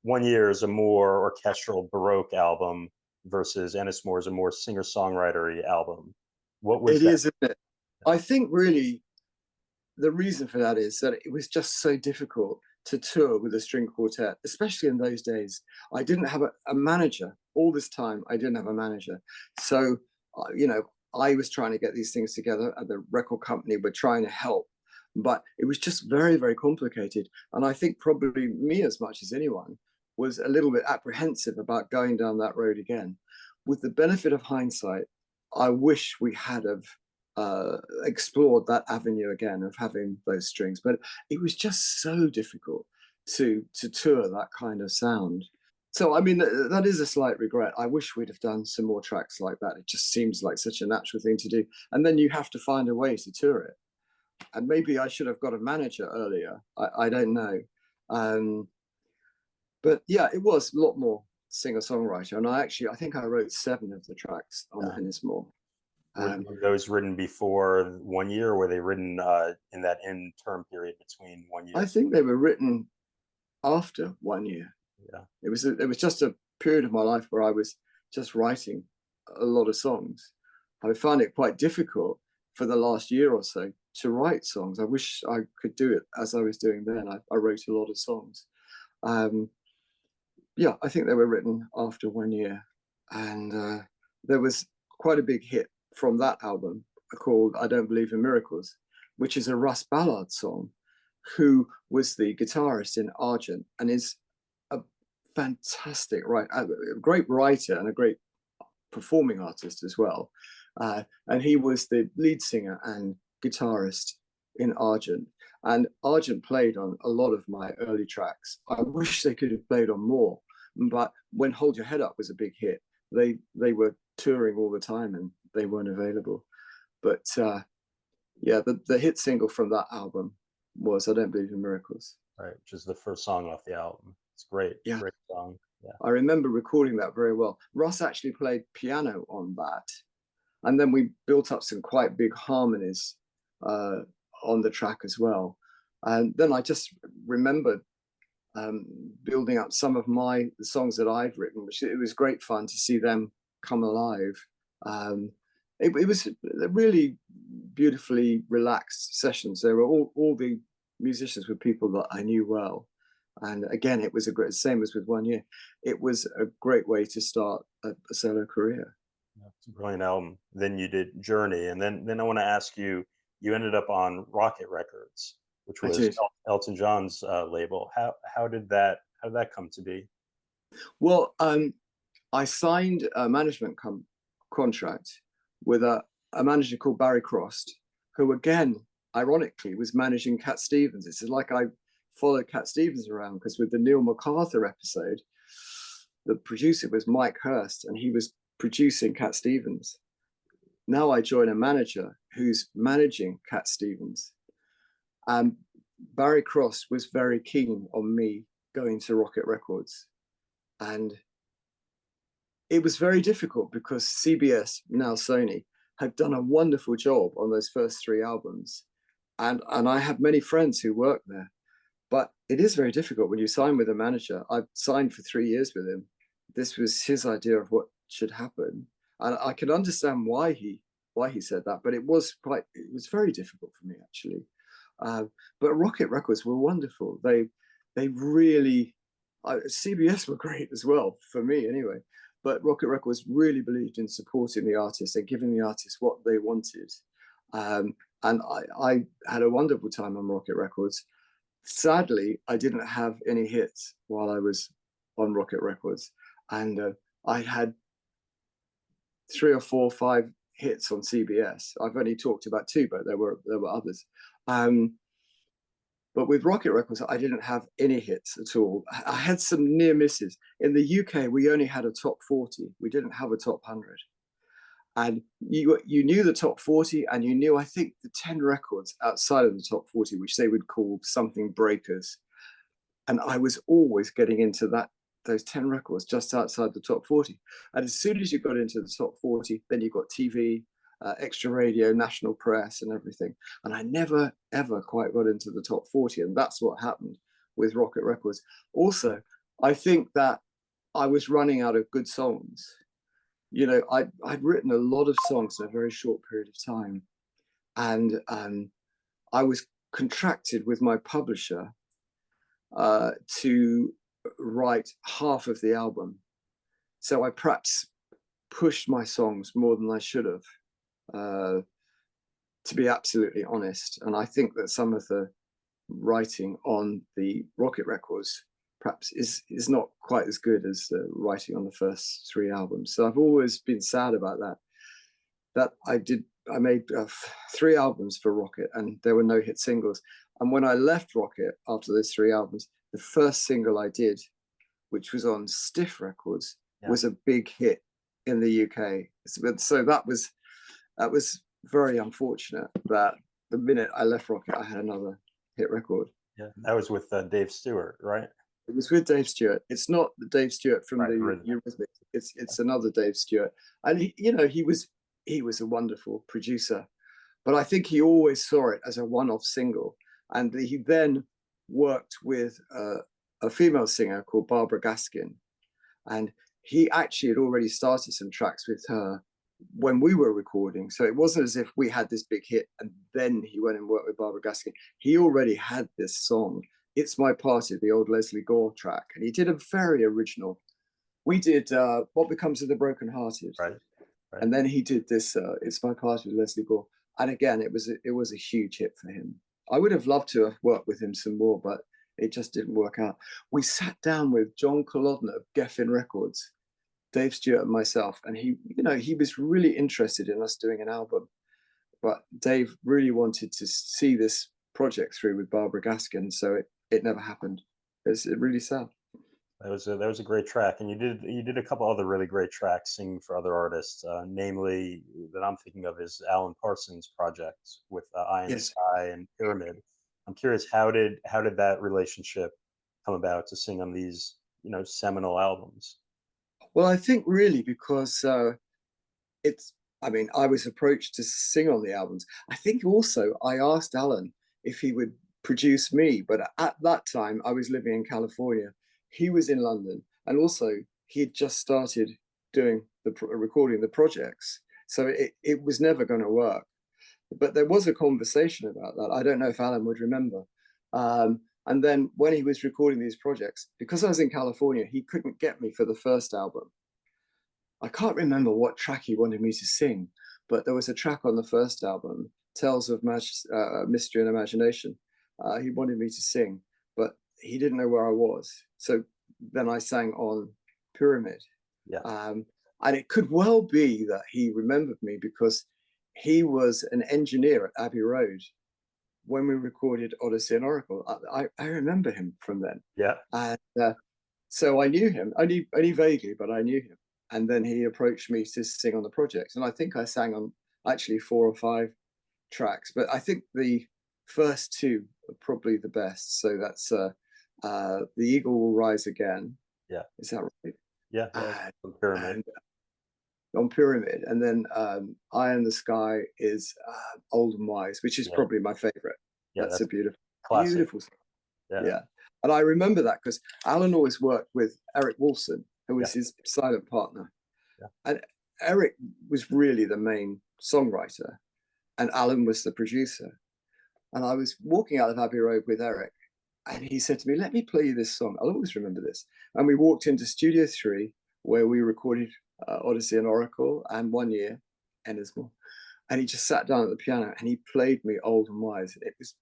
1 year is a more orchestral Baroque album versus Ennismore is a more singer-songwritery album. What was that? It is, isn't it? I think really the reason for that is that it was just so difficult to tour with a string quartet, especially in those days. I didn't have a manager. All this time, I didn't have a manager. So, I was trying to get these things together, and the record company were trying to help. But it was just very, very complicated. And I think probably me, as much as anyone, was a little bit apprehensive about going down that road again. With the benefit of hindsight, I wish we had explored that avenue again of having those strings, but it was just so difficult to tour that kind of sound. So I mean, that is a slight regret. I wish we'd have done some more tracks like that. It just seems like such a natural thing to do, and then you have to find a way to tour it. and maybe I should have got a manager earlier. I don't know. But yeah, it was a lot more singer-songwriter. And I think I wrote 7 of the tracks on Ennismore. Were those written before 1 year, or were they written in that interim period between 1 year? I think they were written after 1 year. Yeah. It was just a period of my life where I was just writing a lot of songs. I found it quite difficult for the last year or so to write songs. I wish I could do it as I was doing then. I wrote a lot of songs. Yeah, I think they were written after 1 year. And there was quite a big hit from that album called I Don't Believe in Miracles, which is a Russ Ballard song, who was the guitarist in Argent and is a fantastic writer, a great writer and a great performing artist as well. And he was the lead singer and guitarist in Argent. And Argent played on a lot of my early tracks. I wish they could have played on more, but when Hold Your Head Up was a big hit, they were touring all the time and they weren't available. But yeah, the hit single from that album was I Don't Believe in Miracles. Right, which is the first song off the album. It's great. Yeah. Great song. Yeah. I remember recording that very well. Russ actually played piano on that. And then we built up some quite big harmonies on the track as well. And then I just remembered building up some of the songs that I've written, which it was great fun to see them come alive. It was really beautifully relaxed sessions. There were all the musicians were people that I knew well. And again, it was same as with 1 year. It was a great way to start a solo career. Yeah, it's a brilliant album. Then you did Journey, and then I want to ask you. You ended up on Rocket Records, which was Elton John's label. How did that come to be? Well, I signed a management contract with a manager called Barry Cross, who again, ironically, was managing Cat Stevens. It's like I followed Cat Stevens around, because with the Neil MacArthur episode, the producer was Mike Hurst and he was producing Cat Stevens. Now I join a manager who's managing Cat Stevens. Barry Cross was very keen on me going to Rocket Records. And it was very difficult because CBS, now Sony, had done a wonderful job on those first 3 albums. And I have many friends who work there. But it is very difficult when you sign with a manager. I've signed for 3 years with him. This was his idea of what should happen. And I can understand why he said that, but it was very difficult for me, actually. But Rocket Records were wonderful. They really, CBS were great as well, for me anyway. But Rocket Records really believed in supporting the artists and giving the artists what they wanted. And I had a wonderful time on Rocket Records. Sadly, I didn't have any hits while I was on Rocket Records. And I had 3 or 4 or 5 hits on CBS. I've only talked about 2, but there were others. But with Rocket Records, I didn't have any hits at all. I had some near misses. In the UK, we only had a top 40. We didn't have a top 100. And you knew the top 40, and you knew, I think, the 10 records outside of the top 40, which they would call something breakers. And I was always getting into those 10 records just outside the top 40. And as soon as you got into the top 40, then you got TV, extra radio, national press, and everything. And I never, ever quite got into the top 40. And that's what happened with Rocket Records. Also, I think that I was running out of good songs. You know, I'd written a lot of songs in a very short period of time. And I was contracted with my publisher to write half of the album. So I perhaps pushed my songs more than I should have, to be absolutely honest. And I think that some of the writing on the Rocket Records perhaps is not quite as good as the writing on the first 3 albums. So I've always been sad about that. I made 3 albums for Rocket, and there were no hit singles. And when I left Rocket after those 3 albums, the first single I did, which was on Stiff Records, was a big hit in the UK. So that was very unfortunate that the minute I left Rocket, I had another hit record. Yeah, that was with Dave Stewart, right? It was with Dave Stewart. It's not the Dave Stewart from Right, the Eurythmics. It's another Dave Stewart, and he was a wonderful producer, but I think he always saw it as a one-off single, and he then worked with a female singer called Barbara Gaskin, and he actually had already started some tracks with her when we were recording. So it wasn't as if we had this big hit and then he went and worked with Barbara Gaskin. He already had this song, It's My Party, the old Leslie Gore track. And he did a very original. We did What Becomes of the Broken Hearted. Right. And then he did this It's My Party with Leslie Gore. And again, it was a huge hit for him. I would have loved to have worked with him some more, but it just didn't work out. We sat down with John Kolodner of Geffen Records, Dave Stewart and myself, and he was really interested in us doing an album, but Dave really wanted to see this project through with Barbara Gaskin, so it never happened. It's really sad. That was a great track, and you did a couple other really great tracks singing for other artists. Namely, that I'm thinking of is Alan Parsons Project with Eye in the Sky and Pyramid. I'm curious, how did that relationship come about to sing on these seminal albums? Well, I think really because I was approached to sing on the albums. I think also I asked Alan if he would produce me, but at that time I was living in California. He was in London, and also he had just started recording the projects. So it was never going to work. But there was a conversation about that. I don't know if Alan would remember. And then when he was recording these projects, because I was in California, he couldn't get me for the first album. I can't remember what track he wanted me to sing, but there was a track on the first album, Tales of Mystery and Imagination. He wanted me to sing, but he didn't know where I was. So then I sang on Pyramid. Yeah. And it could well be that he remembered me because he was an engineer at Abbey Road when we recorded Odessey and Oracle. I remember him from then. Yeah. And so I knew him, only vaguely, but I knew him. And then he approached me to sing on the project. And I think I sang on actually 4 or 5 tracks, but I think the first 2 are probably the best. So that's The Eagle Will Rise Again. Yeah. Is that right? Yeah. On Pyramid. On Pyramid. And then Eye in the Sky is Old and Wise, which is probably my favorite. Yeah, that's a beautiful song. Yeah. And I remember that because Alan always worked with Eric Wolfson, who was his silent partner. Yeah. And Eric was really the main songwriter, and Alan was the producer. And I was walking out of Abbey Road with Eric, and he said to me, "Let me play you this song." I'll always remember this. And we walked into Studio 3, where we recorded Odessey and Oracle, and One Year, Ennismore. And he just sat down at the piano and he played me Old and Wise. It was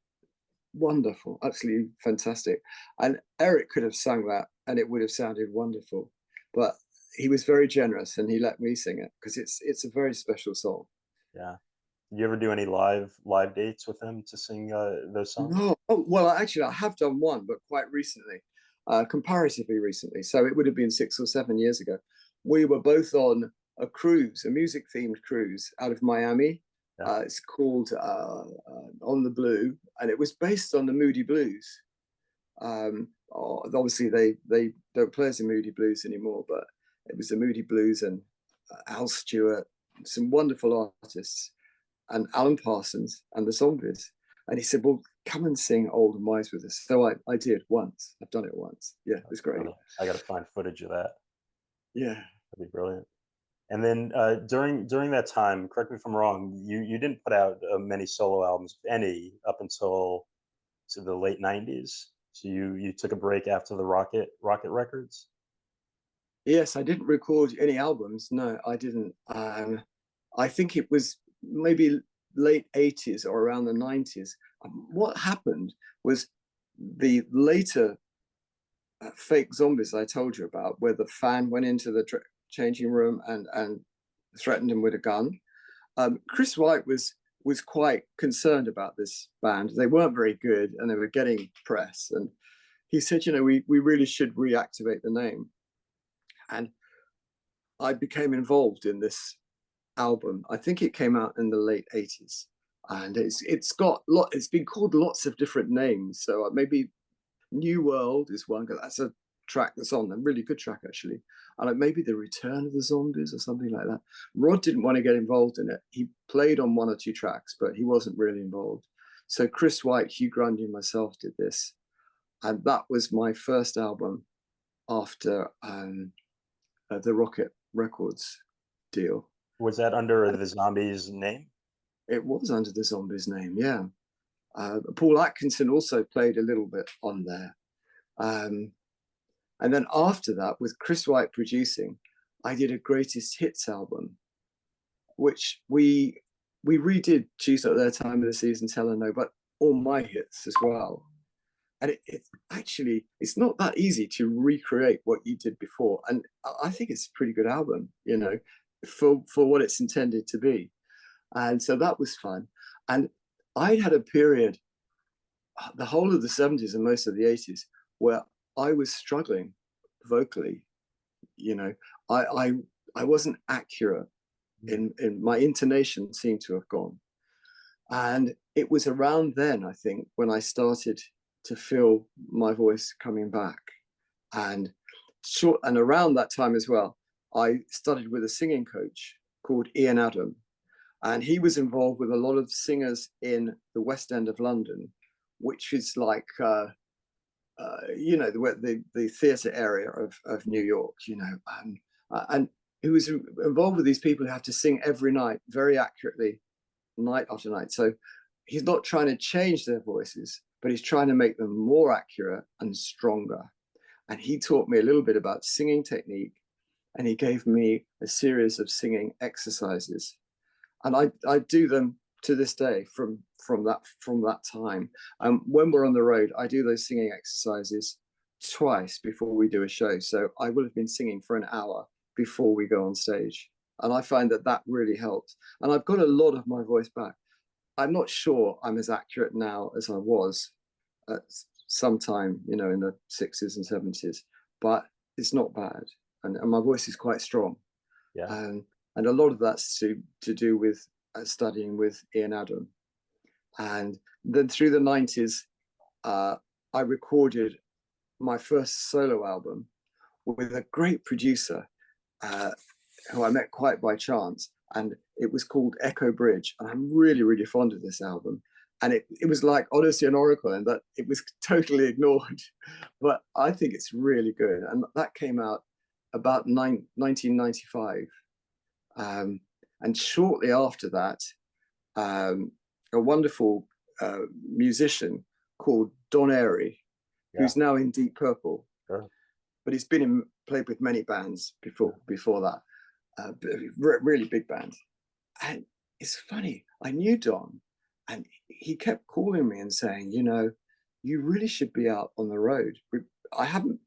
wonderful, absolutely fantastic. And Eric could have sung that and it would have sounded wonderful, but he was very generous and he let me sing it because it's a very special song. Yeah. Did you ever do any live dates with him to sing those songs? No. Oh, well, actually I have done one, but quite recently, comparatively recently. So it would have been 6 or 7 years ago. We were both on a cruise, a music themed cruise out of Miami. Yeah. It's called On the Blue, and it was based on the Moody Blues. Obviously, they don't play as the Moody Blues anymore, but it was the Moody Blues and Al Stewart, some wonderful artists, and Alan Parsons and the Zombies. And he said, "Well, come and sing Old and Wise with us." So I did once. I've done it once. Yeah, it was great. I got to find footage of that. Yeah, that'd be brilliant. And then during that time, correct me if I'm wrong, you didn't put out many solo albums, if any, up until the late '90s. So you took a break after the Rocket records. Yes, I didn't record any albums. No, I didn't. I think it was maybe late '80s or around the '90s. What happened was the later fake zombies I told you about, where the fan went into the changing room and threatened him with a gun. Chris White was quite concerned about this band. They weren't very good and they were getting press. And he said, we really should reactivate the name. And I became involved in this album. I think it came out in the late '80s. and it's been called lots of different names. So maybe New World is one, because that's a track that's on, a really good track actually. And like maybe The Return of the Zombies or something like that. Rod didn't want to get involved in it. He played on 1 or 2 tracks, but he wasn't really involved. So Chris White, Hugh Grundy, and myself did this. And that was my first album after the Rocket Records deal. Was that under the Zombies name? It was under the Zombies name, yeah. Paul Atkinson also played a little bit on there. And then after that, with Chris White producing, I did a greatest hits album, which we redid Choose Not Their Time of the Season, Tell Her No, but all my hits as well. And it's not that easy to recreate what you did before. And I think it's a pretty good album, you know, for what it's intended to be. And so that was fun. And I had a period, the whole of the 70s and most of the 80s, where I was struggling vocally. You know, I wasn't accurate in my intonation seemed to have gone. And it was around then, I think, when I started to feel my voice coming back. And around that time as well, I studied with a singing coach called Ian Adam. And he was involved with a lot of singers in the West End of London, which is like, you know, the theatre area of New York, you know. And he was involved with these people who have to sing every night very accurately, night after night. So he's not trying to change their voices, but he's trying to make them more accurate and stronger. And he taught me a little bit about singing technique, and he gave me a series of singing exercises. And I do them to this day from that time. When we're on the road, I do those singing exercises twice before we do a show. So I will have been singing for an hour before we go on stage. And I find that really helps. And I've got a lot of my voice back. I'm not sure I'm as accurate now as I was at some time, you know, in the 60s and 70s, but it's not bad. And my voice is quite strong. Yeah. And a lot of that's to do with studying with Ian Adam. And then through the 90s, I recorded my first solo album with a great producer who I met quite by chance. And it was called Echo Bridge. And I'm really, really fond of this album. And it was like Odessey and Oracle, and that it was totally ignored. But I think it's really good. And that came out about 1995. And shortly after that, a wonderful musician called Don Airey, who's now in Deep Purple, but he's played with many bands before that, really big bands. And it's funny, I knew Don, and he kept calling me and saying, you know, you really should be out on the road. I haven't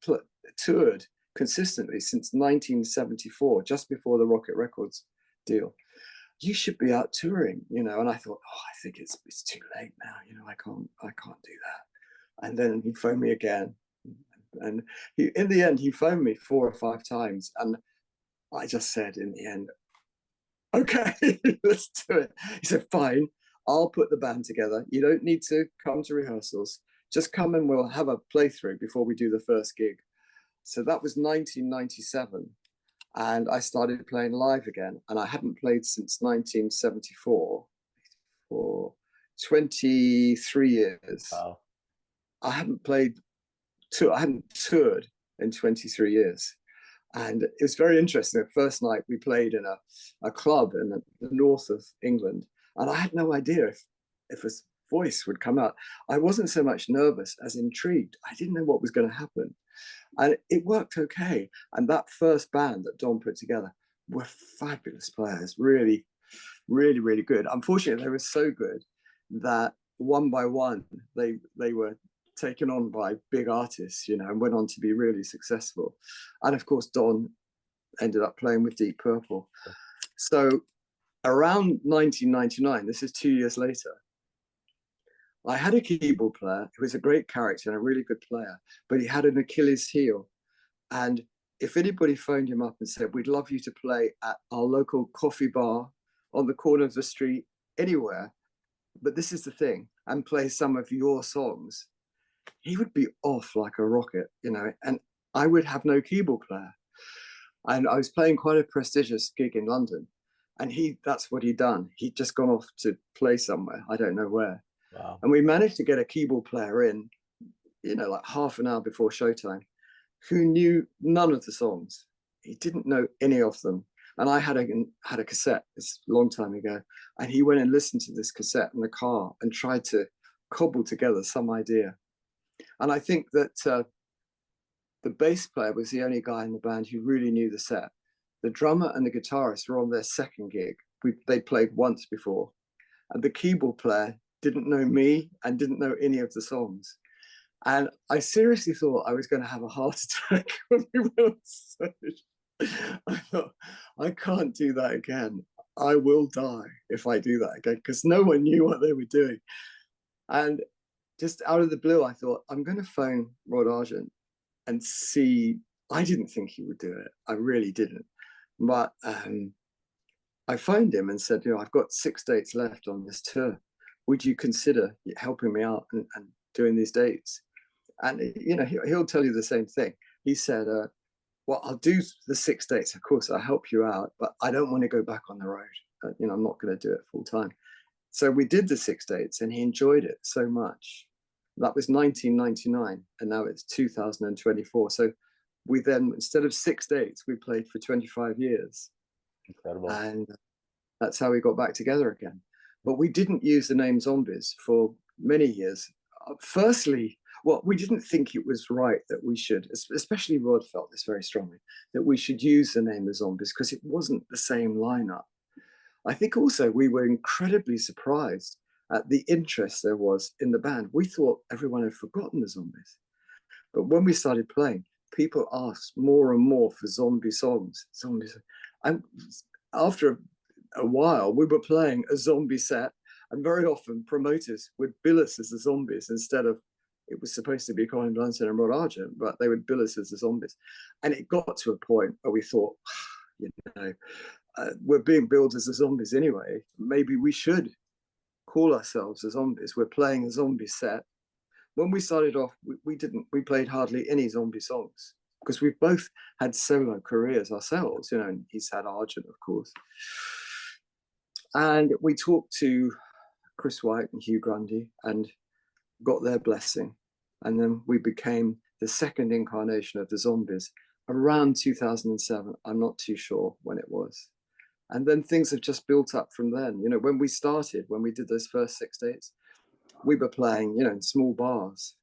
toured consistently since 1974, just before the Rocket Records deal. You should be out touring, you know. And I thought, oh, I think it's too late now, you know. I can't do that. And then he phoned me again, and in the end he phoned me 4 or 5 times, and I just said in the end, okay, let's do it. He said, fine, I'll put the band together. You don't need to come to rehearsals. Just come and we'll have a playthrough before we do the first gig. So that was 1997. And I started playing live again. And I hadn't played since 1974 for 23 years. Wow. I hadn't toured in 23 years. And it was very interesting. The first night we played in a club in the north of England. And I had no idea if a voice would come out. I wasn't so much nervous as intrigued. I didn't know what was going to happen. And it worked okay. And that first band that Don put together were fabulous players, really, really, really good. Unfortunately, they were so good that one by one, they were taken on by big artists, you know, and went on to be really successful. And of course, Don ended up playing with Deep Purple. So around 1999, this is 2 years later, I had a keyboard player who was a great character and a really good player, but he had an Achilles heel. And if anybody phoned him up and said, we'd love you to play at our local coffee bar on the corner of the street, anywhere, but this is the thing, and play some of your songs, he would be off like a rocket, you know, and I would have no keyboard player. And I was playing quite a prestigious gig in London, and that's what he'd done. He'd just gone off to play somewhere, I don't know where. Wow. And we managed to get a keyboard player in, you know, like half an hour before showtime, who knew none of the songs. He didn't know any of them. And I had a cassette this long time ago, and he went and listened to this cassette in the car and tried to cobble together some idea. And I think that the bass player was the only guy in the band who really knew the set. The drummer and the guitarist were on their second gig. They played once before. And the keyboard player didn't know me and didn't know any of the songs. And I seriously thought I was going to have a heart attack when we went on stage. I thought, I can't do that again. I will die if I do that again, because no one knew what they were doing. And just out of the blue, I thought, I'm going to phone Rod Argent and see. I didn't think he would do it. I really didn't. But I phoned him and said, you know, I've got 6 dates left on this tour. Would you consider helping me out and doing these dates? And, you know, he'll tell you the same thing. He said, well, I'll do the 6 dates. Of course, I'll help you out, but I don't want to go back on the road. You know, I'm not going to do it full time. So we did the 6 dates, and he enjoyed it so much. That was 1999, and now it's 2024. So we then, instead of 6 dates, we played for 25 years. Incredible. And that's how we got back together again. But we didn't use the name Zombies for many years. Firstly, well, we didn't think it was right that we should, especially Rod felt this very strongly, that we should use the name The Zombies because it wasn't the same lineup. I think also we were incredibly surprised at the interest there was in the band. We thought everyone had forgotten the Zombies. But when we started playing, people asked more and more for zombie songs. Zombies. And after a while, we were playing a zombie set, and very often promoters would bill us as the Zombies instead of, it was supposed to be Colin Blunstone and Rod Argent, but they would bill us as the Zombies. And it got to a point where we thought, you know, we're being billed as the Zombies anyway. Maybe we should call ourselves the Zombies. We're playing a zombie set. When we started off, we played hardly any zombie songs because we both had solo careers ourselves, you know, and he's had Argent, of course. And we talked to Chris White and Hugh Grundy and got their blessing. And then we became the second incarnation of the Zombies around 2007. I'm not too sure when it was. And then things have just built up from then. You know, when we started, when we did those first 6 dates, we were playing, you know, in small bars.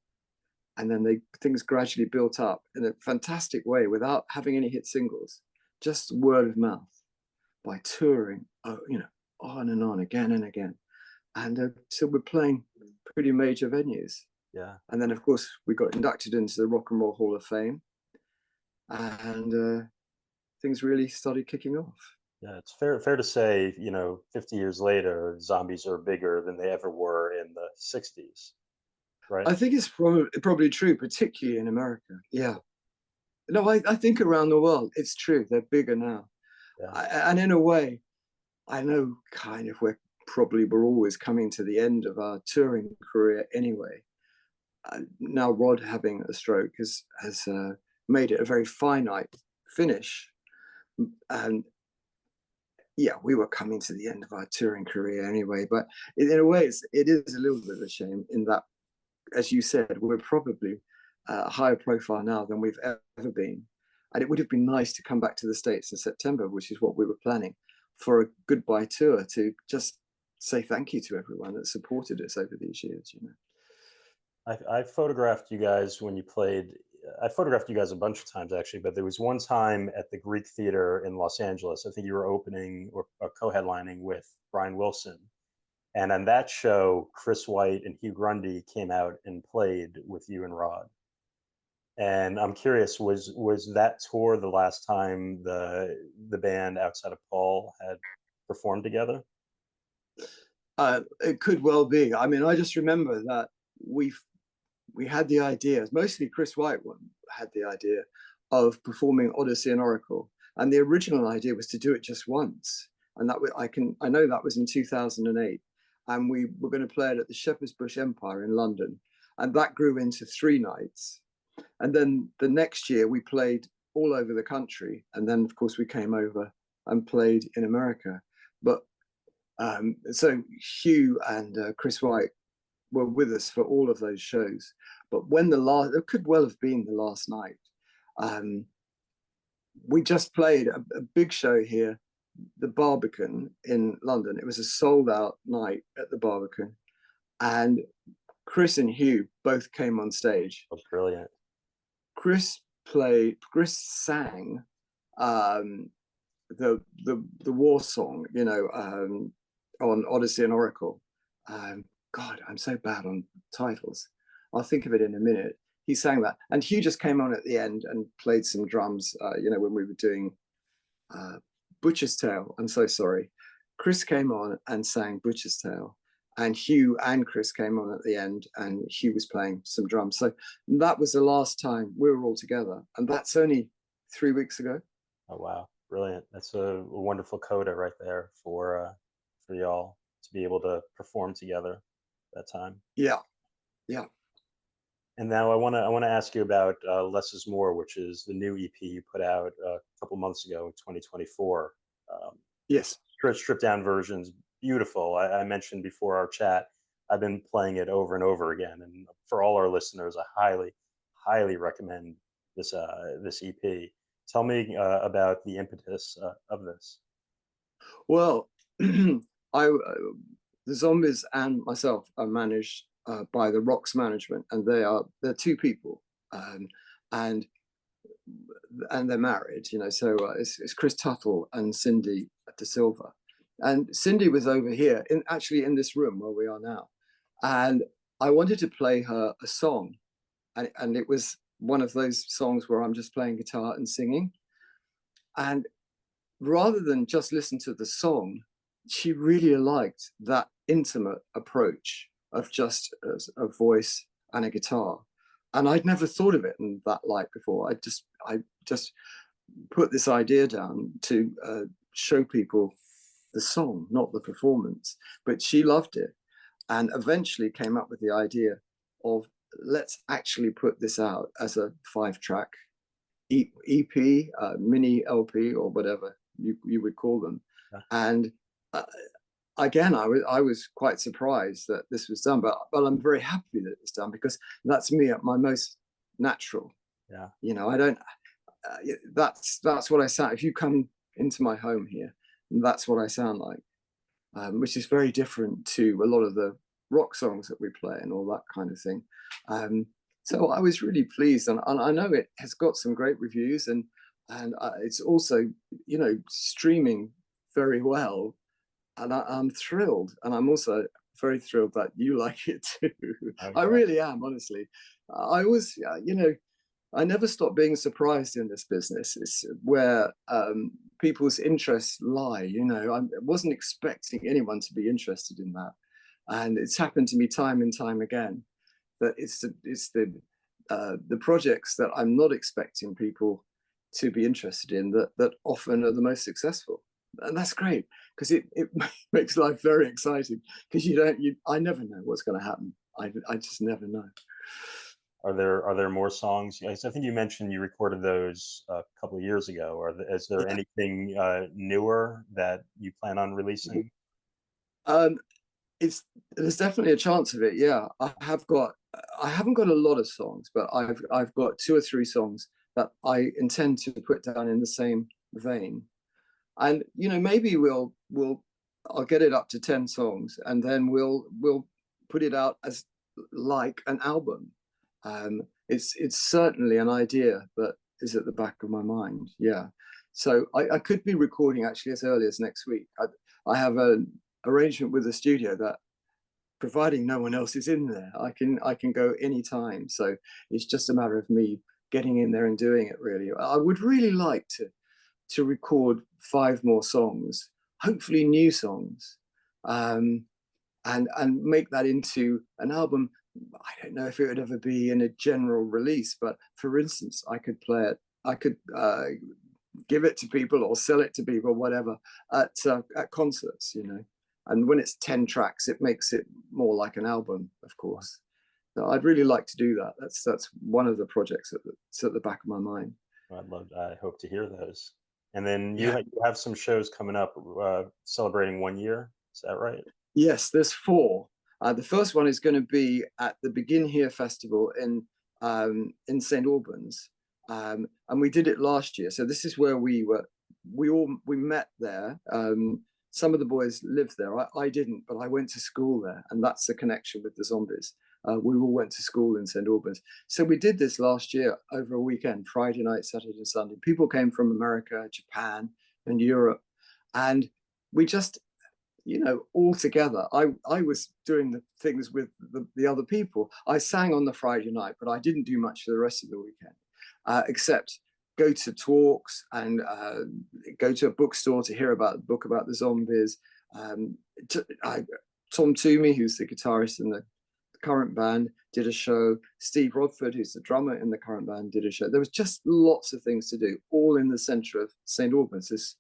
And then things gradually built up in a fantastic way without having any hit singles, just word of mouth by touring, you know, on and on, again and again. And so we're playing pretty major venues. Yeah. And then, of course, we got inducted into the Rock and Roll Hall of Fame. And things really started kicking off. Yeah, it's fair to say, you know, 50 years later, Zombies are bigger than they ever were in the 60s, right? I think it's probably true, particularly in America. Yeah. No, I think around the world, it's true. They're bigger now. Yeah. And in a way, I know kind of we're always coming to the end of our touring career anyway. Now Rod having a stroke has made it a very finite finish. And yeah, we were coming to the end of our touring career anyway. But in a way, it is a little bit of a shame in that, as you said, we're probably higher profile now than we've ever been. And it would have been nice to come back to the States in September, which is what we were planning, for a goodbye tour to just say thank you to everyone that supported us over these years, you know. I photographed you guys when you played. I photographed you guys a bunch of times actually, but there was one time at the Greek Theater in Los Angeles. I think you were opening or co-headlining with Brian Wilson. And on that show, Chris White and Hugh Grundy came out and played with you and Rod. And I'm curious, was that tour the last time the band outside of Paul had performed together? It could well be. I mean, I just remember that we had the idea, mostly Chris White had the idea of performing Odessey and Oracle. And the original idea was to do it just once. And that I know that was in 2008. and we were going to play it at the Shepherd's Bush Empire in London, and that grew into 3 nights. And then the next year we played all over the country, and then of course we came over and played in America. But so Hugh and Chris White were with us for all of those shows. But when it could well have been the last night, we just played a big show here, the Barbican in London. It was a sold out night at the Barbican, and Chris and Hugh both came on stage. Oh, brilliant. Chris sang the war song, you know, on Odessey and Oracle. God, I'm so bad on titles. I'll think of it in a minute. He sang that, and Hugh just came on at the end and played some drums. You know, when we were doing Butcher's Tale. I'm so sorry. Chris came on and sang Butcher's Tale, and Hugh and Chris came on at the end, and Hugh was playing some drums. So that was the last time we were all together, and that's only 3 weeks ago. Oh wow, brilliant! That's a wonderful coda right there for y'all to be able to perform together that time. Yeah, yeah. And now I want to ask you about Less Is More, which is the new EP you put out a couple months ago in 2024. Yes. Stripped down versions, beautiful. I mentioned before our chat, I've been playing it over and over again, and for all our listeners, I highly recommend this EP. Tell me about the impetus of this. Well, the Zombies and myself are managed by the Rocks Management, and they're 2 people, and they're married, you know. So it's Chris Tuttle and Cindy De Silva, and Cindy was over here actually in this room where we are now, and I wanted to play her a song, and it was one of those songs where I'm just playing guitar and singing, and rather than just listen to the song, she really liked that intimate approach of just a voice and a guitar. And I'd never thought of it in that light before. I just put this idea down to show people the song, not the performance. But she loved it, and eventually came up with the idea of, let's actually put this out as a 5-track EP, mini LP, or whatever you would call them. Yeah. And again, I was quite surprised that this was done, but I'm very happy that it's done, because that's me at my most natural. Yeah. You know, I don't. That's what I sound. If you come into my home here, that's what I sound like, which is very different to a lot of the rock songs that we play and all that kind of thing. So I was really pleased, and I know it has got some great reviews, and it's also, you know, streaming very well. And I'm thrilled, and I'm also very thrilled that you like it too. Okay. I really am, honestly. I was, you know, I never stop being surprised in this business. It's where people's interests lie. You know, I wasn't expecting anyone to be interested in that, and it's happened to me time and time again. That it's the projects that I'm not expecting people to be interested in that often are the most successful. And that's great, because it makes life very exciting, because I never know what's going to happen. I just never know. Are there more songs? I think you mentioned you recorded those a couple of years ago. Is there anything newer that you plan on releasing? There's definitely a chance of it. Yeah, I haven't got a lot of songs, but I've got 2 or 3 songs that I intend to put down in the same vein. And, you know, maybe I'll get it up to 10 songs, and then we'll put it out as like an album. It's certainly an idea that is at the back of my mind. Yeah. So I could be recording actually as early as next week. I have an arrangement with the studio that, providing no one else is in there, I can go anytime. So it's just a matter of me getting in there and doing it, really. I would really like to record 5 more songs, hopefully new songs, and make that into an album. I don't know if it would ever be in a general release, but for instance, I could play it. I could give it to people or sell it to people, whatever, at concerts. You know, And when it's 10 tracks, it makes it more like an album, of course. So I'd really like to do that. That's one of the projects that's at the back of my mind. I hope to hear those. And then Yeah. you have some shows coming up celebrating 1 year. Is that right? Yes, there's 4. The first one is going to be at the Begin Here Festival in St Albans, and we did it last year. So this is where we met there. Some of the boys lived there. I didn't, but I went to school there, and that's the connection with the Zombies. We all went to school in St Albans. So we did this last year over a weekend, Friday night, Saturday, and Sunday. People came from America, Japan, and Europe, and we just, all together. I was doing the things with the other people. I sang on the Friday night, but I didn't do much for the rest of the weekend, except go to talks and go to a bookstore to hear about the book about the Zombies. Tom Toomey, who's the guitarist in the current band, did a show. Steve Rodford, who's the drummer in the current band, did a show. There was just lots of things to do, all in the centre of St Albans, this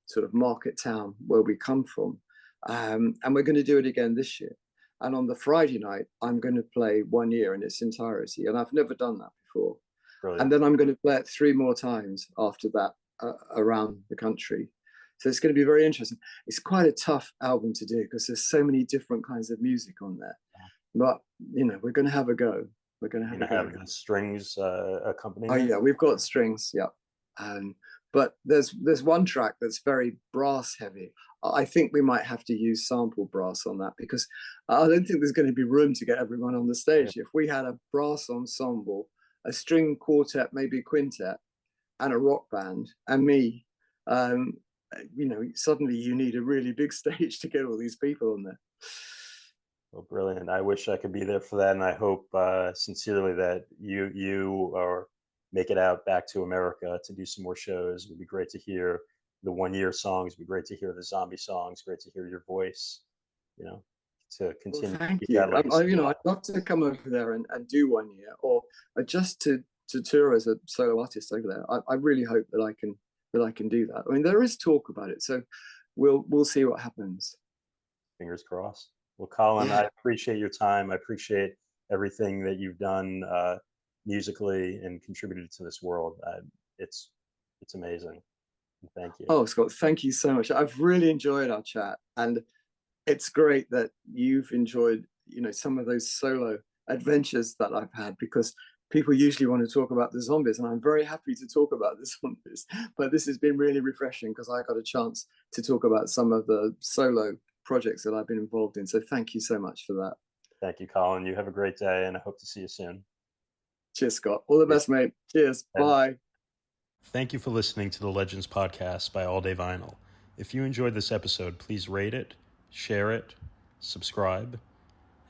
sort of market town where we come from. And we're going to do it again this year. And on the Friday night, I'm going to play 1 year in its entirety. And I've never done that before. Brilliant. And then I'm going to play it 3 more times after that around the country. So it's going to be very interesting. It's quite a tough album to do because there's so many different kinds of music on there. But, we're going to have a go. We're going to have the strings accompanying. Oh, yeah, we've got strings, yeah. But there's one track that's very brass heavy. I think we might have to use sample brass on that because I don't think there's going to be room to get everyone on the stage. If we had a brass ensemble, a string quartet, maybe a quintet, and a rock band, and me, suddenly you need a really big stage to get all these people on there. Well, brilliant. I wish I could be there for that. And I hope sincerely that you make it out back to America to do some more shows. It would be great to hear the 1 year songs. It would be great to hear the zombie songs. Great to hear your voice, to continue. Well, thank you. I'd love to come over there and do 1 year or just to tour as a solo artist over there. I really hope that I can do that. I mean, there is talk about it. So we'll see what happens. Fingers crossed. Well, Colin, I appreciate your time. I appreciate everything that you've done musically and contributed to this world. It's amazing. Thank you. Oh, Scott, thank you so much. I've really enjoyed our chat, and it's great that you've enjoyed, some of those solo adventures that I've had, because people usually want to talk about the Zombies, and I'm very happy to talk about the Zombies. But this has been really refreshing because I got a chance to talk about some of the solo projects that I've been involved in. So thank you so much for that. Thank you, Colin. You have a great day, and I hope to see you soon. Cheers, Scott. All the best, mate. Cheers. Bye. Thank you for listening to the Legends Podcast by All Day Vinyl. If you enjoyed this episode, please rate it, share it, subscribe,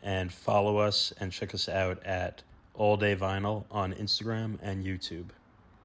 and follow us and check us out at All Day Vinyl on Instagram and YouTube.